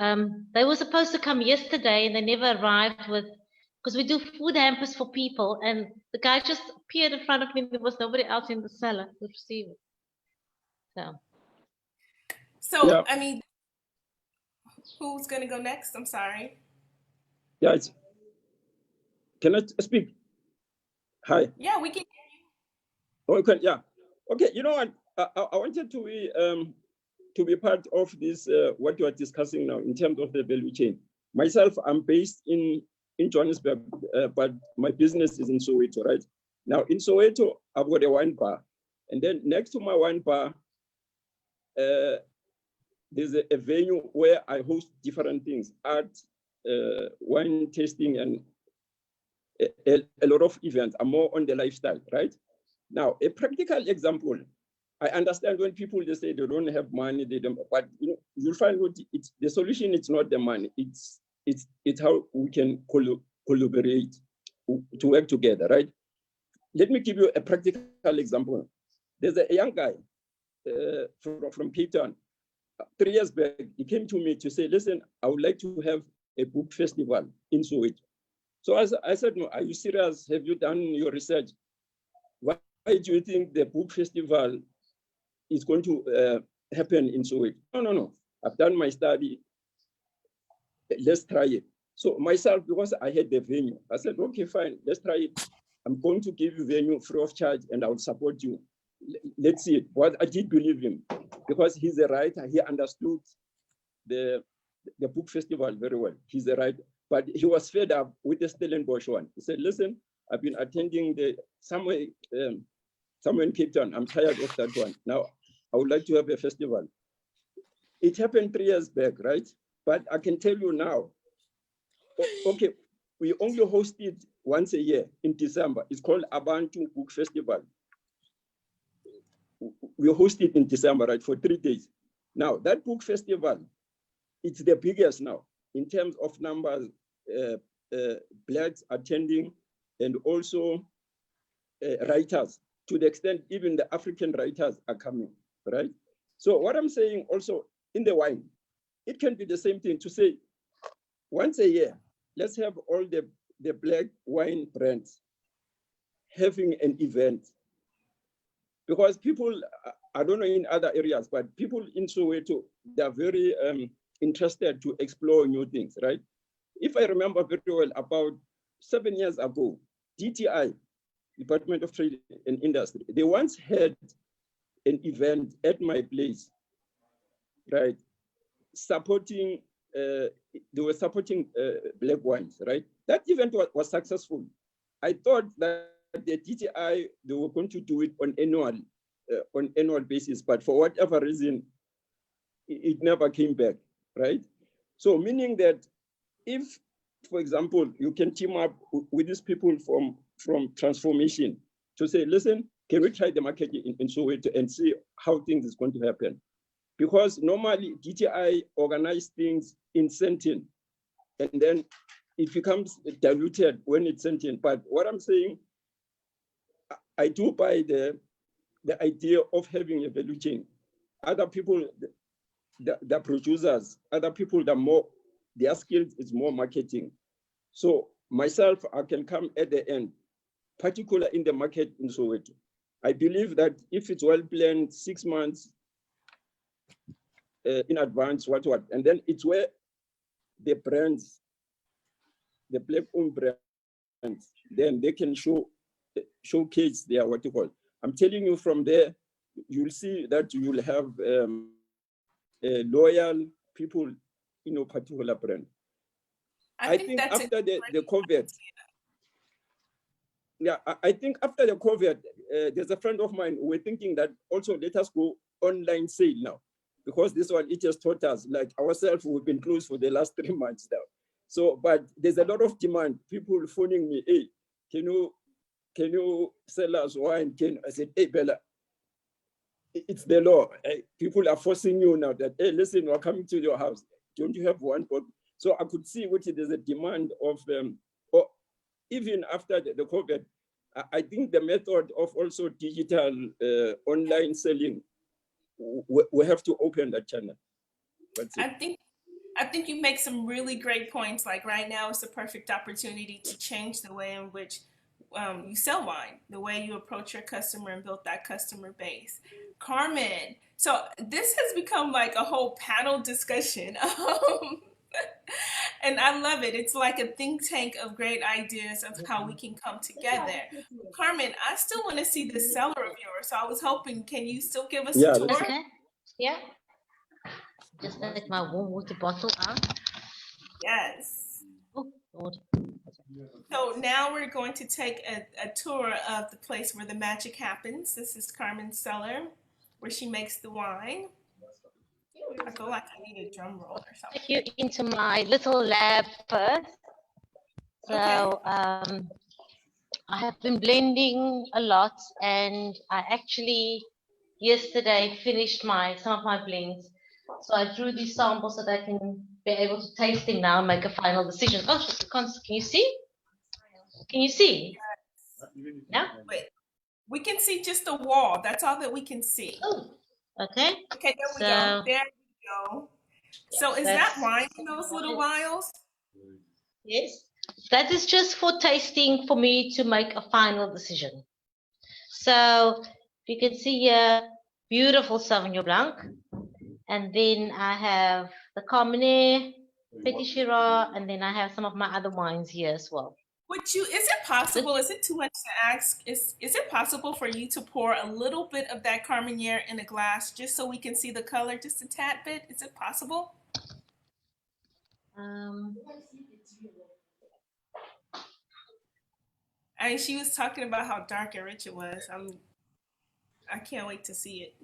they were supposed to come yesterday and they never arrived because we do food hampers for people, and the guy just appeared in front of me. There was nobody else in the cellar to receive it. So, I mean, who's going to go next? I'm sorry. Yeah, can I speak? Hi. Yeah, we can. Okay, yeah. Okay, you know what? I wanted to be part of this, what you are discussing now in terms of the value chain. Myself, I'm based in Johannesburg, but my business is in Soweto, right? Now, in Soweto, I've got a wine bar. And then next to my wine bar, there's a venue where I host different things, art, wine tasting, and a lot of events. I'm more on the lifestyle, right? Now, a practical example, I understand when people they say they don't have money, they don't, but you'll find what the solution. It's not the money. It's how we can collaborate to work together, right? Let me give you a practical example. There's a young guy from Cape Town. 3 years back, he came to me to say, listen, I would like to have a book festival in Soweto. So I said, no, are you serious? Have you done your research? Why do you think the book festival is going to happen in Soweto? No. I've done my study. Let's try it. So myself, because I had the venue, I said, okay, fine, let's try it. I'm going to give you venue free of charge and I'll support you. Let's see it. But I did believe him because he's a writer. He understood the book festival very well. He's a writer, but he was fed up with the Stellenbosch one. He said, listen, I've been attending somewhere in Cape Town. I'm tired of that one. Now, I would like to have a festival. It happened 3 years back, right? But I can tell you now, okay, we only host it once a year in December. It's called Abantu Book Festival. We host it in December, right, for 3 days. Now, that book festival, it's the biggest now in terms of numbers, Blacks attending, and also writers, to the extent even the African writers are coming, right? So what I'm saying also in the wine, it can be the same thing to say, once a year, let's have all the Black wine brands having an event. Because people, I don't know in other areas, but people in Soweto, they're very interested to explore new things, right? If I remember very well, about 7 years ago, DTI, Department of Trade and Industry, they once had an event at my place, right? Supporting, they were supporting Black wines, right? That event was successful. I thought that the DTI, they were going to do it on annual basis, but for whatever reason, it never came back, right? So meaning that if, for example, you can team up with these people from transformation to say, listen, can we try the market in Soweto and see how things is going to happen? Because normally DTI organize things in Sentin, and then it becomes diluted when it's Sentin. But what I'm saying, I do buy the idea of having a value chain. Other people, the producers, other people that more, their skills is more marketing. So myself, I can come at the end, particularly in the market in Soweto. I believe that if it's well planned, 6 months in advance, and then it's where the brands, the Black-owned brands, then they can showcase their I'm telling you from there, you'll see that you'll have loyal people in a particular brand. I think after the COVID, yeah, I think after the COVID, there's a friend of mine, we're thinking that also let us go online sale now, because this one, it just taught us, like ourselves, we've been closed for the last 3 months now. So, but there's a lot of demand, people phoning me, hey, can you sell us wine? I said, hey, Bella, it's the law. People are forcing you now that, hey, listen, we're coming to your house. Don't you have one? So I could see which there's a demand of, or even after the COVID, I think the method of also digital online selling, we have to open that channel. I think you make some really great points. Like right now, it's the perfect opportunity to change the way in which you sell wine, the way you approach your customer and build that customer base. Carmen, so this has become like a whole panel discussion. And I love it. It's like a think tank of great ideas of how we can come together. Carmen, I still want to see the cellar of yours. So I was hoping, can you still give us a tour? Okay. Yeah. Just take my warm water bottle out. Yes. Oh, Lord. So now we're going to take a tour of the place where the magic happens. This is Carmen's cellar, where she makes the wine. I feel like I need a drum roll or something. Take you into my little lab first. So I have been blending a lot, and I actually yesterday finished some of my blends. So I drew these samples so that I can be able to taste them now and make a final decision. Oh, can you see? Can you see? Yeah. Wait, we can see just the wall. That's all that we can see. Oh, okay. Okay, there we go. There we go. So is that wine in those little vials? Yes. That is just for tasting for me to make a final decision. So you can see here, beautiful Sauvignon Blanc. And then I have the Carmen'S, Petite Syrah, and then I have some of my other wines here as well. Is it possible, is it too much to ask, is it possible for you to pour a little bit of that Carmen'S in a glass just so we can see the color just a tad bit? Is it possible? I mean, she was talking about how dark and rich it was. I can't wait to see it.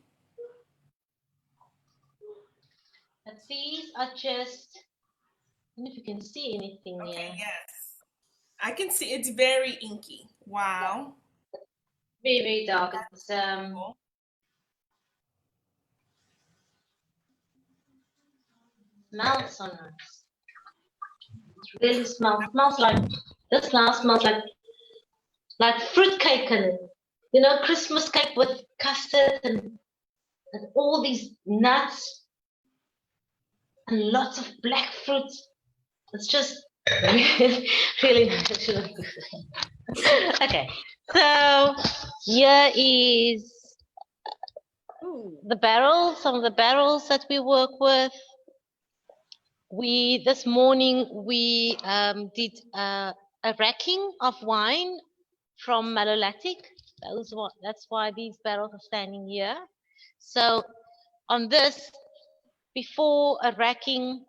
But these are just, I don't know if you can see anything here. Yes. I can see it's very inky. Wow. Very, very dark. It's Cool. smells so nice. It really smells like, this glass smells like fruit cake and, you know, Christmas cake with custard and all these nuts and lots of black fruit. It's just really nice. Okay, so here is the barrels, some of the barrels that we work with. This morning we did a racking of wine from malolactic. That's why these barrels are standing here. So on this, before a racking,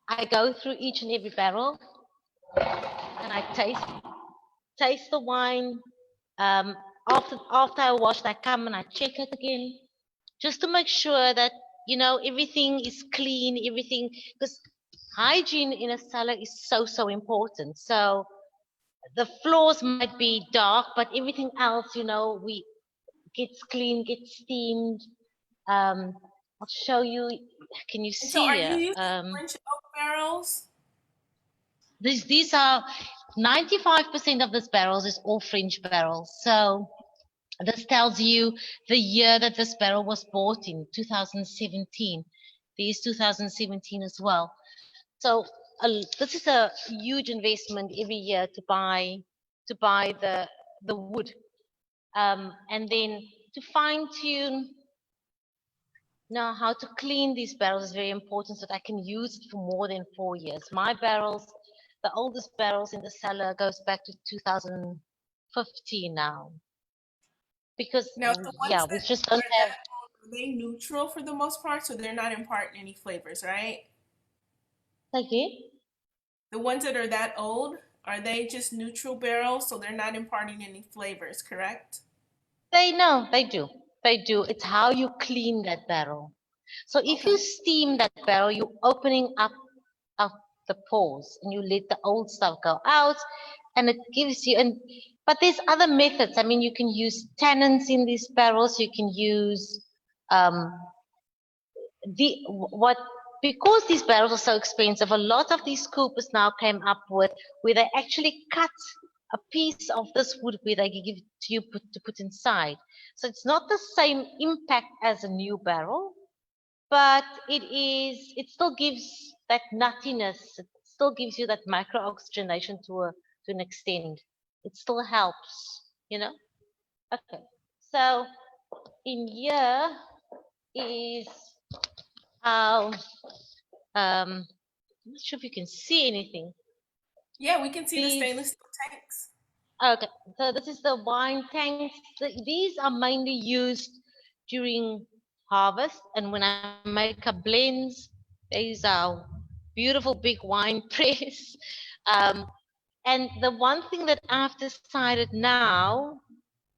I go through each and every barrel and I taste the wine. After I wash, I come and I check it again, just to make sure that, you know, everything is clean, everything, because hygiene in a cellar is so important. So the floors might be dark, but everything else, you know, gets clean, gets steamed. I'll show you. Can you And so, see are here? you using French oak barrels? These are 95% of this barrels is all French barrels. So this tells you the year that this barrel was bought in, 2017. These 2017 as well. So this is a huge investment every year to buy the wood, and then to fine tune. Now, how to clean these barrels is very important so that I can use it for more than 4 years. My barrels, the oldest barrels in the cellar goes back to 2015 now. Because, Now, the ones yeah, we that just don't are have. that old, are they neutral for the most part? So they're not imparting any flavors, right? Again? The ones that are that old, are they just neutral barrels? So they're not imparting any flavors, correct? They do. They do. It's how you clean that barrel. So if you steam that barrel, you're opening up the pores and you let the old stuff go out, and it gives you. But there's other methods. I mean, you can use tannins in these barrels. You can use because these barrels are so expensive. A lot of these coopers now came up with where they actually cut a piece of this wood where they give it to you to put inside. So it's not the same impact as a new barrel, but it still gives that nuttiness. It still gives you that micro oxygenation to an extent. It still helps, you know. Okay, so in here is how I'm not sure if you can see anything. Yeah, we can see the stainless steel tanks. Okay, so this is the wine tanks. These are mainly used during harvest, and when I make a blends, these are beautiful big wine press. And the one thing that I've decided now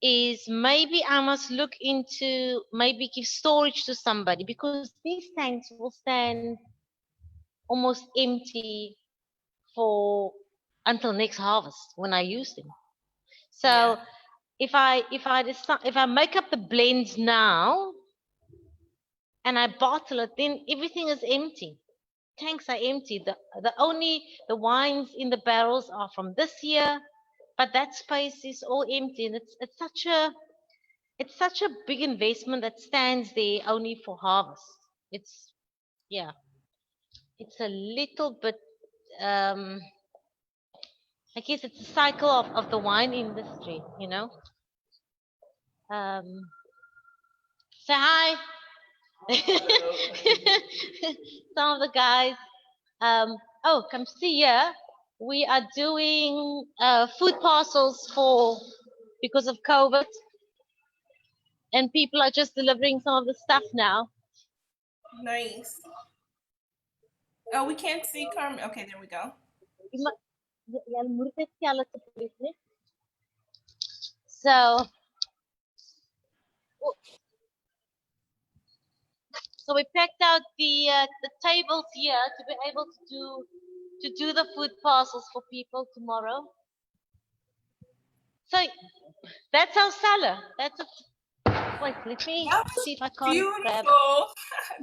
is maybe I must look into maybe give storage to somebody, because these tanks will stand almost empty for until next harvest when I use them. So if I make up the blends now and I bottle it, then everything is empty. Tanks are empty. The wines in the barrels are from this year, but that space is all empty, and it's such a big investment that stands there only for harvest. It's a little bit. I guess it's a cycle of the wine industry, you know. Say hi. Some of the guys. Oh, come see here. We are doing food parcels because of COVID, and people are just delivering some of the stuff now. Nice. Oh, we can't see Carmen. Okay, there we go. So we packed out the tables here to be able to do to do the food parcels for people tomorrow. So that's our cellar. That's a, wait, let me That was see if I can't grab. beautiful.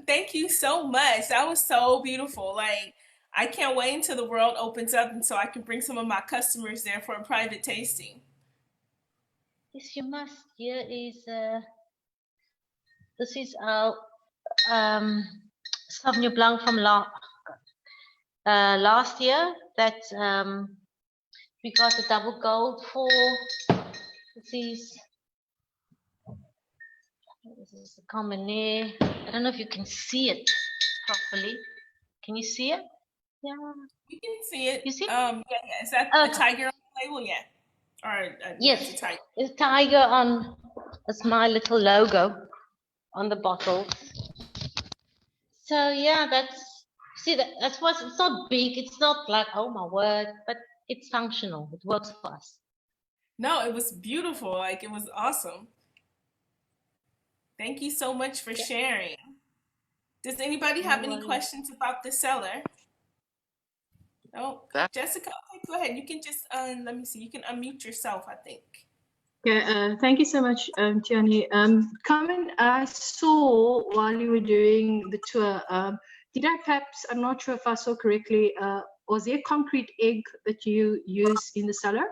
Thank you so much. That was so beautiful. Like, I can't wait until the world opens up and so I can bring some of my customers there for a private tasting. Yes, you must. Here is this is our Sauvignon Blanc from last year that we got the double gold for. This is the Carmen'S. I don't know if you can see it properly. Can you see it? Yeah. You can see it. You see it? Yeah. Is that a tiger on the label? Yeah. Or yes, it's a tiger. it's tiger on. It's my little logo on the bottles. So yeah, that's what it's not big. It's not like, oh my word, but it's functional. It works for us. No, it was beautiful. Like, it was awesome. Thank you so much for sharing. Does anybody have any questions about the cellar? No, Jessica, okay, go ahead. You can just let me see. You can unmute yourself, I think. Yeah, thank you so much, Tuanni. Carmen, I saw while you were doing the tour, did I perhaps, I'm not sure if I saw correctly, was there concrete egg that you use in the cellar?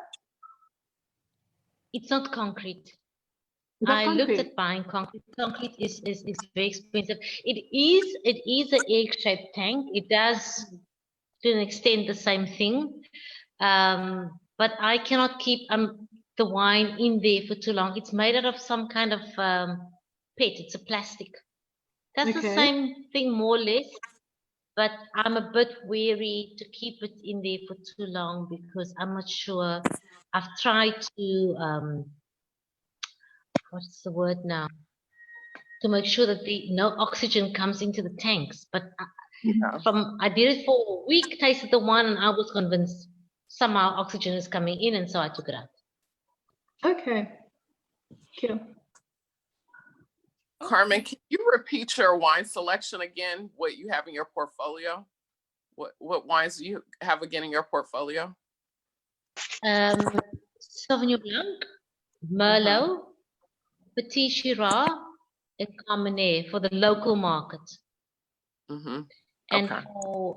It's not concrete. Not I concrete. looked at buying concrete. Concrete is very expensive. It is an egg-shaped tank. It does to an extent the same thing, but I cannot keep the wine in there for too long. It's made out of some kind of PET. It's a plastic. That's the same thing more or less, but I'm a bit wary to keep it in there for too long because I'm not sure. I've tried to what's the word now? To make sure that no oxygen comes into the tanks. But I did it for a week, tasted the wine, and I was convinced somehow oxygen is coming in, and so I took it out. Okay. Cool. Carmen, can you repeat your wine selection again? What you have in your portfolio? What wines do you have again in your portfolio? Sauvignon Blanc, Merlot, Petite Syrah, and Carmen'S for the local market. And for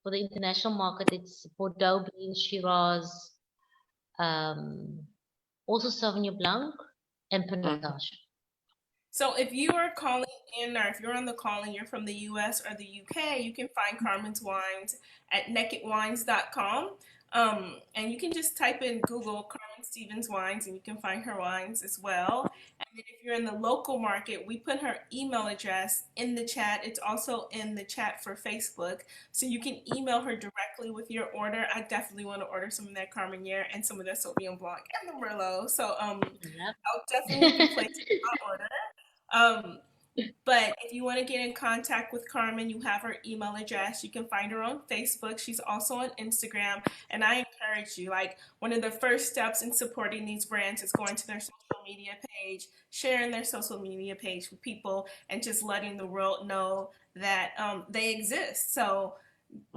for the international market, it's Bordeaux, Shiraz, also Sauvignon Blanc and Pinotage. So if you are calling in, or if you're on the call and you're from the US or the UK, you can find Carmen's wines at nakedwines.com. And you can just type in Google Carmen Stevens wines and you can find her wines as well. And then if you're in the local market, we put her email address in the chat. It's also in the chat for Facebook. So you can email her directly with your order. I definitely want to order some of that Carmen'S and some of that Sauvignon Blanc and the Merlot. So I'll definitely be placing my order. But if you want to get in contact with Carmen, you have her email address. You can find her on Facebook. She's also on Instagram. And I encourage you, like, one of the first steps in supporting these brands is going to their social media page, sharing their social media page with people, and just letting the world know that they exist. So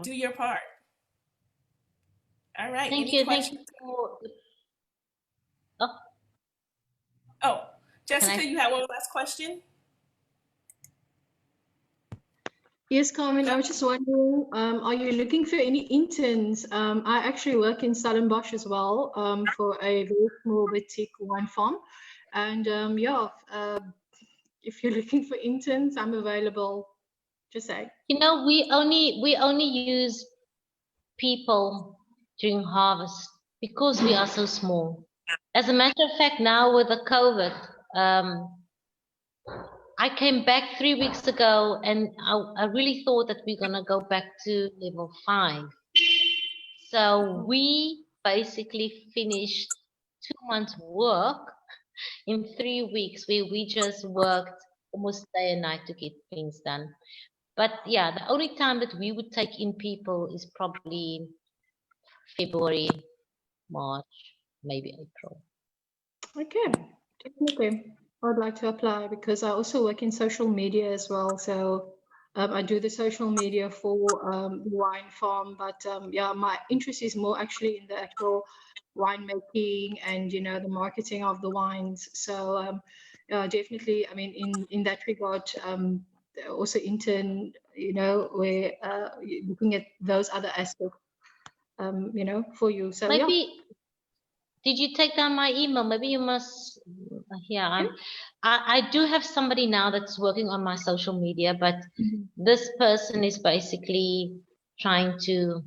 do your part. All right. Thank Any you. questions? Oh, Jessica, you have one last question? Yes, Carmen, I was just wondering, are you looking for any interns? I actually work in Stellenbosch as well for a very small boutique wine farm. And if you're looking for interns, I'm available. Just say. You know, we only use people during harvest because we are so small. As a matter of fact, now with the COVID, I came back 3 weeks ago and I really thought that we're going to go back to level 5. So we basically finished 2 months work in 3 weeks where we just worked almost day and night to get things done. But yeah, the only time that we would take in people is probably February, March, maybe April. Okay, definitely. I'd like to apply because I also work in social media as well. So I do the social media for the wine farm, but yeah, my interest is more actually in the actual winemaking and the marketing of the wines. So definitely, I mean, in that regard, also intern, where looking at those other aspects, for you. So yeah. Maybe, did you take down my email? Maybe you must. Yeah, I do have somebody now that's working on my social media, but this person is basically trying to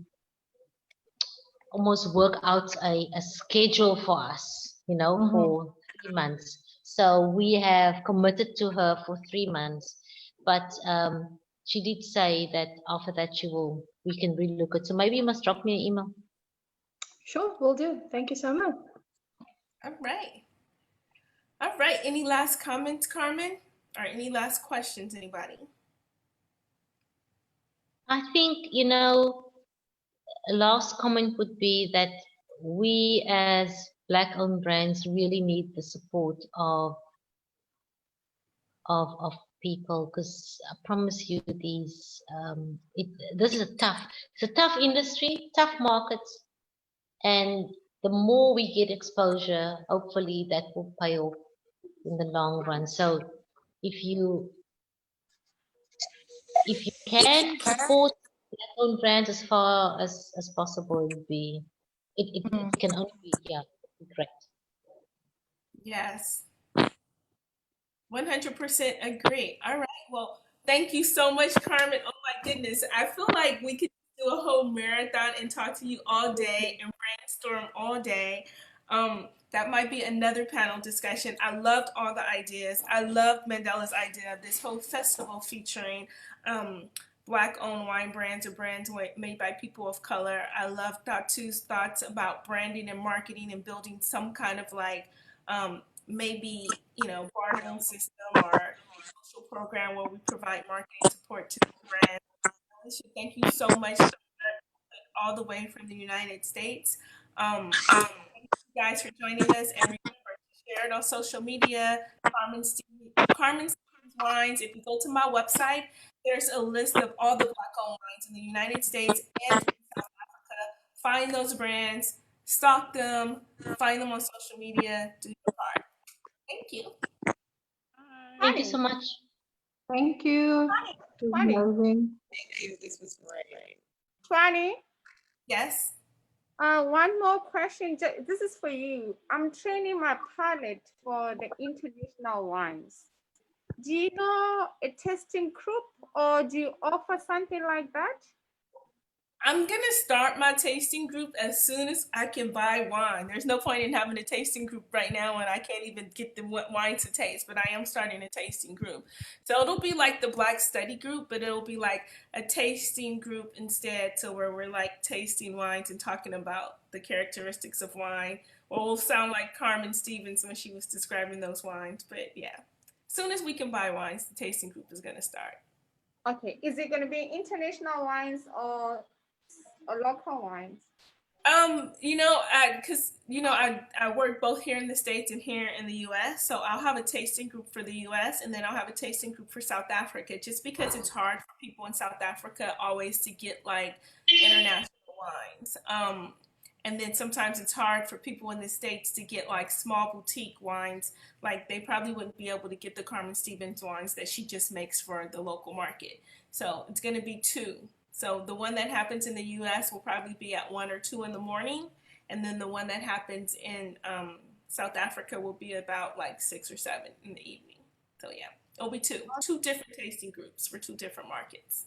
almost work out a schedule for us, for 3 months. So we have committed to her for 3 months, but she did say that after that we can really look at. So maybe you must drop me an email. Sure, will do. Thank you so much. All right. All right. Any last comments, Carmen? Or any last questions, anybody? I think, a last comment would be that we as Black-owned brands really need the support of people, because I promise you this is it's a tough industry, tough markets, and the more we get exposure, hopefully that will pay off in the long run. So if you can support Black-owned brands as far as possible, it can only be great. Yes. 100% agree. All right. Well, thank you so much, Carmen. Oh my goodness. I feel like we could do a whole marathon and talk to you all day and brainstorm all day. That might be another panel discussion. I loved all the ideas. I loved Mandela's idea of this whole festival featuring Black-owned wine brands or brands made by people of color. I loved Datu's thoughts about branding and marketing and building some kind of maybe bartering system or social program where we provide marketing support to the brand. Alicia, thank you so much, all the way from the United States. Thank you guys for joining us, and remember to share it on social media. Carmen Stevens Wines. If you go to my website, there's a list of all the Black-owned wines in the United States and in South Africa. Find those brands, stalk them, find them on social media, do your part. Thank you. Thank you so much. Thank you. Tuanni. This was great. Tuanni, Yes. one more question. This is for you. I'm training my palate for the international wines. Do you know a tasting group, or do you offer something like that? I'm going to start my tasting group as soon as I can buy wine. There's no point in having a tasting group right now when I can't even get the wine to taste, but I am starting a tasting group. So it'll be like the Blacc study group, but it'll be like a tasting group instead, so where we're like tasting wines and talking about the characteristics of wine. Or we'll sound like Carmen Stevens when she was describing those wines. But yeah, as soon as we can buy wines, the tasting group is going to start. Okay, is it going to be international wines or local wines? I work both here in the States and here in the US. So I'll have a tasting group for the US, and then I'll have a tasting group for South Africa, just because it's hard for people in South Africa always to get like international wines. And then sometimes it's hard for people in the States to get like small boutique wines. Like they probably wouldn't be able to get the Carmen Stevens wines that she just makes for the local market. So it's going to be 2. So the one that happens in the U.S. will probably be at 1 or 2 in the morning, and then the one that happens in South Africa will be about like 6 or 7 in the evening. So yeah, it'll be 2 different tasting groups for 2 different markets.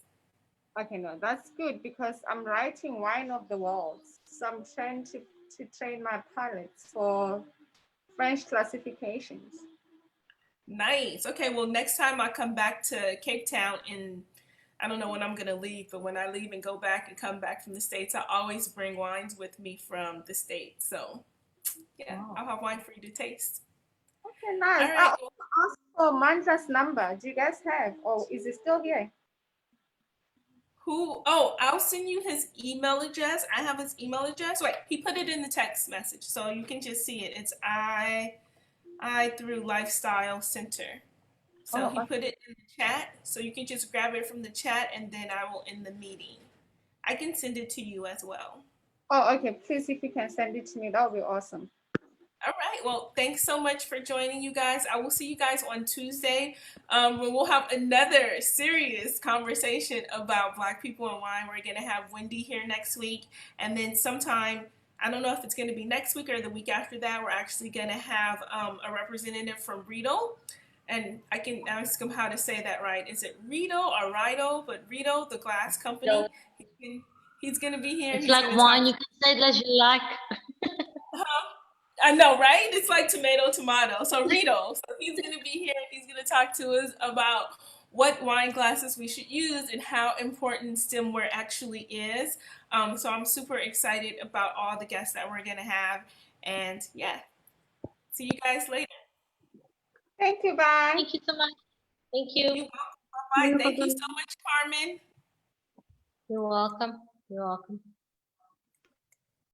Okay, no, that's good, because I'm writing Wine of the World. So I'm trying to train my palates for French classifications. Nice. Okay, well, next time I come back to Cape Town I don't know when I'm going to leave, but when I leave and go back and come back from the States, I always bring wines with me from the States. So, yeah, I'll have wine for you to taste. Okay, nice. All right. I also asked for Mandra's number. Do you guys have, or is it still here? I'll send you his email address. I have his email address. Wait, he put it in the text message, so you can just see it. It's I through Lifestyle Center. So Oh, he put it in the chat, so you can just grab it from the chat and then I will end the meeting. I can send it to you as well. Oh, okay. Please, if you can send it to me, that would be awesome. All right. Well, thanks so much for joining, you guys. I will see you guys on Tuesday when we'll have another serious conversation about Black people and wine. We're going to have Wendy here next week. And then sometime, I don't know if it's going to be next week or the week after that, we're actually going to have a representative from Riedel. And I can ask him how to say that right. Is it Riedel or Riedel? But Riedel, the glass company, he's going to be here. it's like wine. You can say it as you like. I know, right? It's like tomato. So Riedel, so he's going to be here. He's going to talk to us about what wine glasses we should use and how important stemware actually is. So I'm super excited about all the guests that we're going to have. And yeah, see you guys later. Thank you. Bye. Thank you so much. Thank you. You're welcome. Bye-bye. Thank you so much, Carmen. You're welcome. You're welcome.